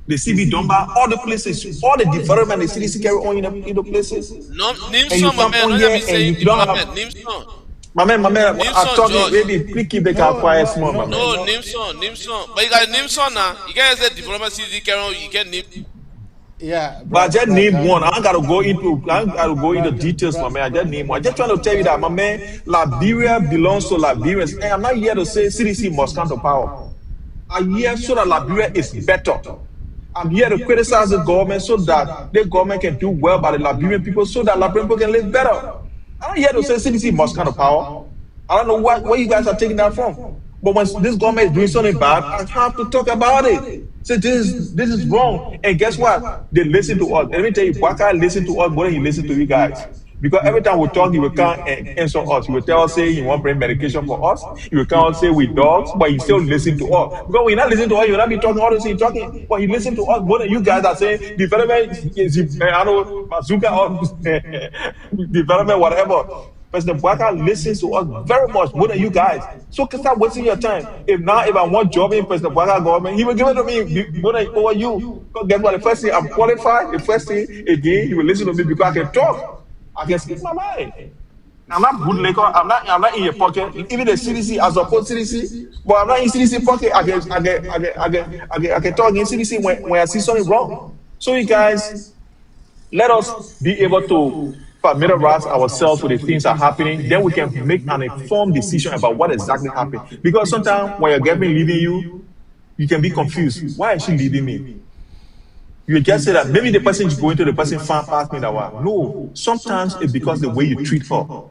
The CB Domba, all the places, all the development the CDC carry on in the places. No, name some, my man. Let me say development. Name some. My man, I'm talking. Maybe please keep the car quiet, small, my man. No, name some. But you got to name some now. You can't say development CDC carry on. You can't name. Yeah, but I just name one. I gotta go into details, my man. I just name one. I just trying to tell you that, my man, Liberia belongs to Liberians. And I'm not here to say CDC must come to power. I'm here so that Liberia is better. I'm here to criticize the government so that the government can do well by the Liberian people so that Liberian people can live better. I'm not here to say CDC must come to power. I don't know where you guys are taking that from. But when this government is doing something bad, I have to talk about it. Say this is wrong. And guess what? They listen to us. And let me tell you, Waka listen to us more than he listen to you guys. Because every time we talk, he will come and answer us. He will tell us, say, he won't bring medication for us. He will come and say, we dogs, but he still listen to us. Because when you're not listening to us, you'll not be talking all the things you're talking. But he listen to us more than you guys are saying, development is, I know, bazooka or development, whatever. President Waka listens to us very much more than you guys. So stop wasting your time. If I want job in President Waka government, he will give it to me more than over you. Because guess what? The first thing I'm qualified, the first thing again, he will listen to me because I can talk. I can speak my mind. I'm not bootlegger. I'm not in your pocket. Even the CDC, I support CDC, but I'm not in CDC pocket. I can talk in CDC when I see something wrong. So you guys, let us be able to familiarize ourselves with the things that are happening. Then we can make an informed decision about what exactly happened. Because sometimes when your girlfriend leaving you, you can be confused. Why is she leaving me? You just say that maybe the person is going to the person far past me that one. No, sometimes it's because the way you treat her.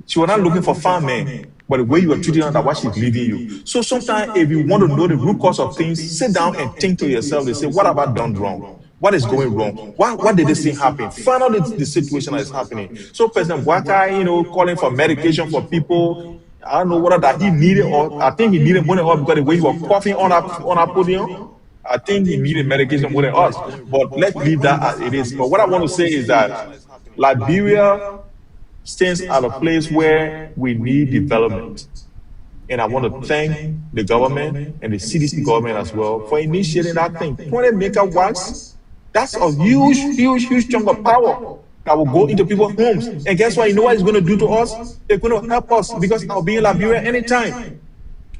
She was not looking for fun man, but the way you are treating her, that why she's leaving you. So sometimes if you want to know the root cause of things, sit down and think to yourself and say, what have I done wrong? What is going wrong? Why did this thing happen? Find out the situation that is happening. So President Bwaka, calling for medication for people. I don't know whether that he needed, or I think he needed money because the way he was coughing on our podium. I think he needed medication more than us. But let's leave that as it is. But what I want to say is that Liberia stands at a place where we need development. And I want to thank the government and the CDC government as well for initiating that thing. 20 megawatts, that's a huge chunk of power that will go into people's homes. And guess what? You know what it's going to do to us? It's going to help us because I'll be in Liberia anytime.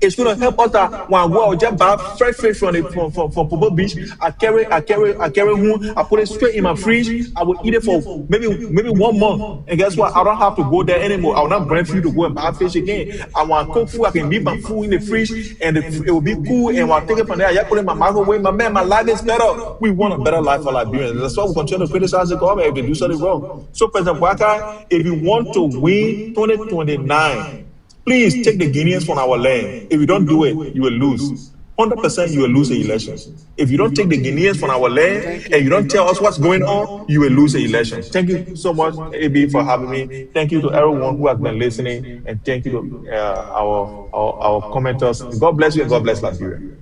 It's going to help us that when I just buy fresh fish from Popo Beach, I carry home, I put it straight in my fridge. I will eat it for maybe 1 month. And guess what? I don't have to go there anymore. I will not bring food to go and buy fish again. I want to cook food. I can leave my food in the fridge and it will be cool. And when I take it from there, I just put it in my microwave. My life is better. We want a better life for Liberians. That's why we continue to criticize the government if they do something wrong. So President Bwaka, if you want to win 2029, please take the Guineans from our land. If you don't do it, you will lose. 100% you will lose the election. If you don't take the Guineans from our land and you don't tell us what's going on, you will lose the election. Thank you so much, AB, for having me. Thank you to everyone who has been listening, and thank you to our commenters. God bless you and God bless Liberia.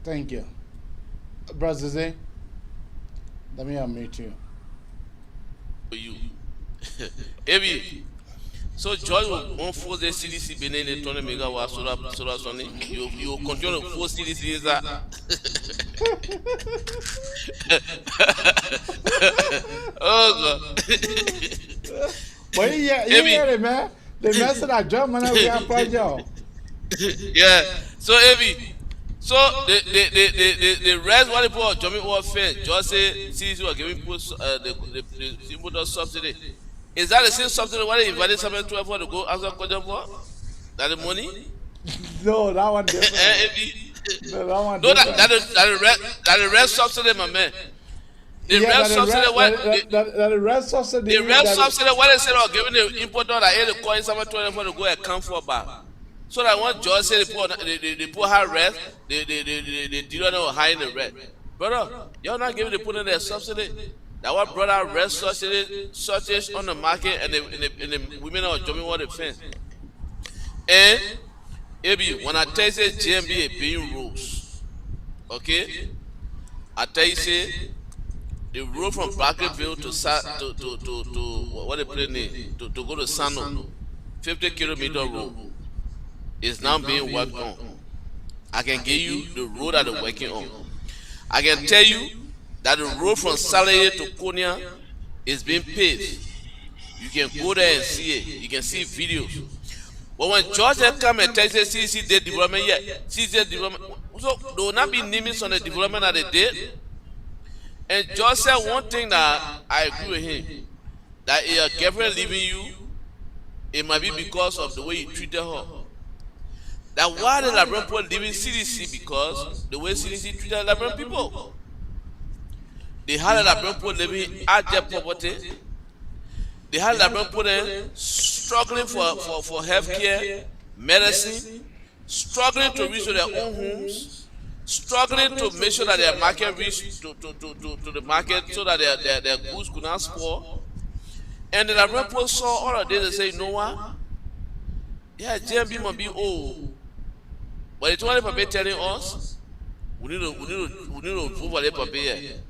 Thank you. Brother Zay, let me unmute you. AB. So George will force the CDC beneath the 20 megawatt solar sunny. You continue to force CDC that. Oh God. But you hear it, man. The mess of that German we have project. Yeah. So Evi. So the rest what people of German war fence just say CDC were giving people the subsidy. Is that the same subsidy what they invited someone to afford to go answer question for? That the money? No, that one different. No, that one different. That the rest subsidy, my man. The rest subsidy what the rest subsidy. The rest subsidy what they said of giving the importer that had to coin someone to afford to go and come for back. So that one judge said they put high rest, the dealer will high in the rest. Brother, you're not giving the put in their subsidy. That what brought out rest shortage on the market and the women are jumping on the fence. And AB, when I tell you say GMB being rules, okay? I tell you say the road from Barkerville to what they play name to go to Sano, 50-kilometer road is now being worked on. I can give you the road that they're working on. I can tell you that the road from Saleh to Konya is being paved. You can go there and see it. You can see videos. But when George come and tell you CDC did development yet, CDC development, so there will not be limits on the development that they did. And George said one thing that I agree with him, that if your girlfriend leaving you, it might be because of the way you treated her. That why the Liberian people leaving CDC because the way CDC treated Liberian people. They had a Liberian people living at their poverty. They had Liberian people struggling for health care, medicine, struggling to reach to their own homes, struggling to make sure that their market reach to the market so that their goods could not spoil. And the Liberian people saw all of this and say, you know what? Yeah, GMB might be old. But it's only paper telling us we need to vote for the paper here.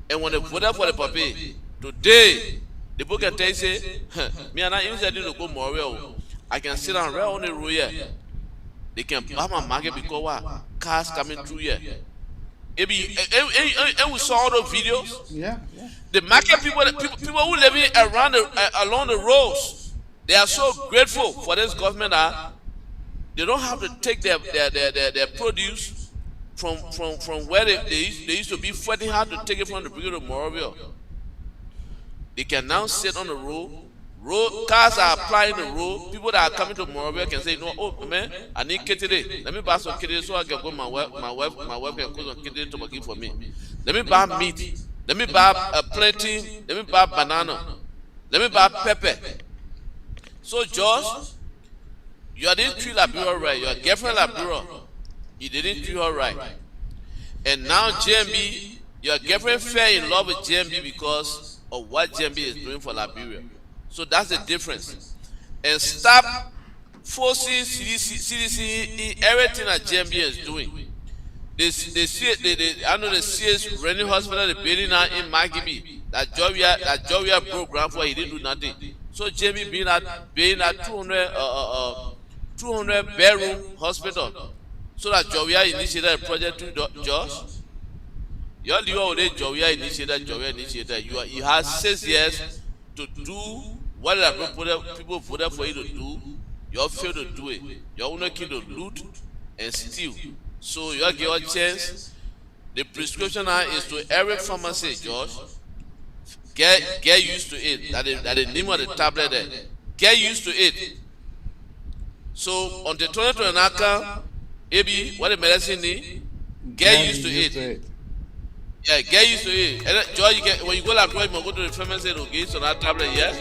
And when they voted for the paper, today the book can tell you say, me and I even said to go more well. I can sit down right on the road here. They can buy my market because what? Cars coming through here. And we saw all those videos. Yeah. The market people who living around along the roads, they are so grateful for this government that they don't have to take their produce from where they used to be fighting hard to take it from the beginning of Morovia. They can now sit on the road. Cars are applying the road. People that are coming to Morovia can say, "No, oh man, I need kitty. Let me buy some kitty so I can go. My wife can cook some kitty to give for me. Let me buy meat. Let me buy a plantain. Let me buy banana. Let me buy pepper." So George, you didn't treat Liberia right. Your girlfriend Liberia, you didn't treat her right. And now GMB, your girlfriend fell in love with GMB because of what GMB is doing for Liberia. So that's the difference. And stop forcing CDC in everything that GMB is doing. I know the CS running hospital, the building now in Magibi, that Georgia program for he didn't do nothing. So GMB being at 200 bedroom hospital. So that Georgia initiated a project to George. Your leader already Georgia initiated. You have 6 years to do what people voted for you to do. You failed to do it. You only kid to loot and steal. So you get your chance. The prescription now is to every pharmacy, George. Get used to it. That the name of the tablet there. Get used to it. So on the 2020 maybe what the medicine need, get used to it. Yeah, get used to it. And George, when you go like you go to the pharmacy to get so that tablet, yes.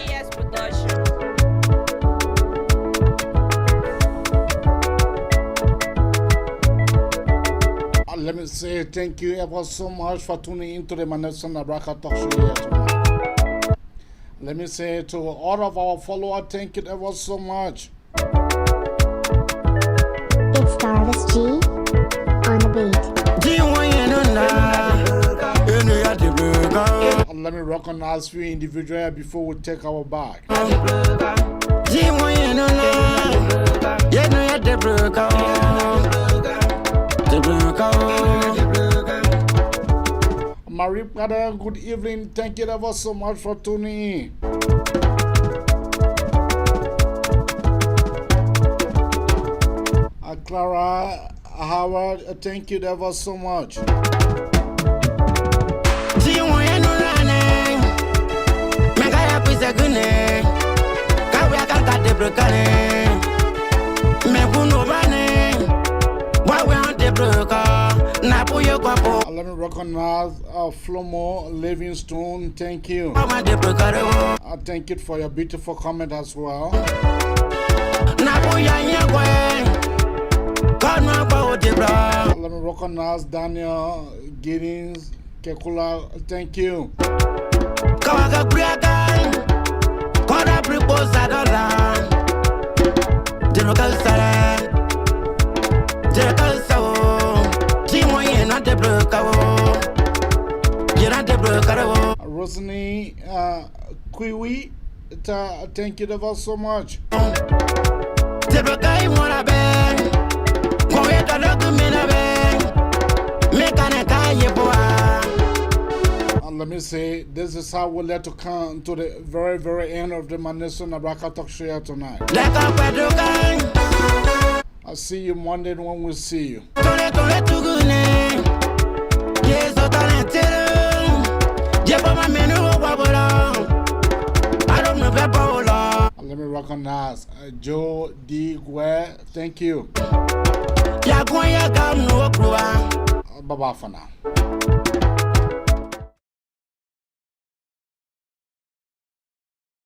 Let me say thank you ever so much for tuning into the Manelson Abraka Talk Show here tonight. Let me say to all of our followers, thank you ever so much. It's Starvis G on the beat. Let me recognize few individuals before we take our back. Marie Prada, good evening. Thank you ever so much for tuning in. Clara Howard, thank you ever so much. Let me recognize Flomo Livingstone. Thank you. Thank you for your beautiful comment as well. Let me recognize Daniel Giddings Kekula. Thank you. Rosny Kiwi, thank you ever so much. Let me say, this is how we'll let to come to the very, very end of the Manelson Abraka Talk Show tonight. I'll see you Monday when we see you. Let me recognize Joe D. Guare. Thank you. Bye-bye for now.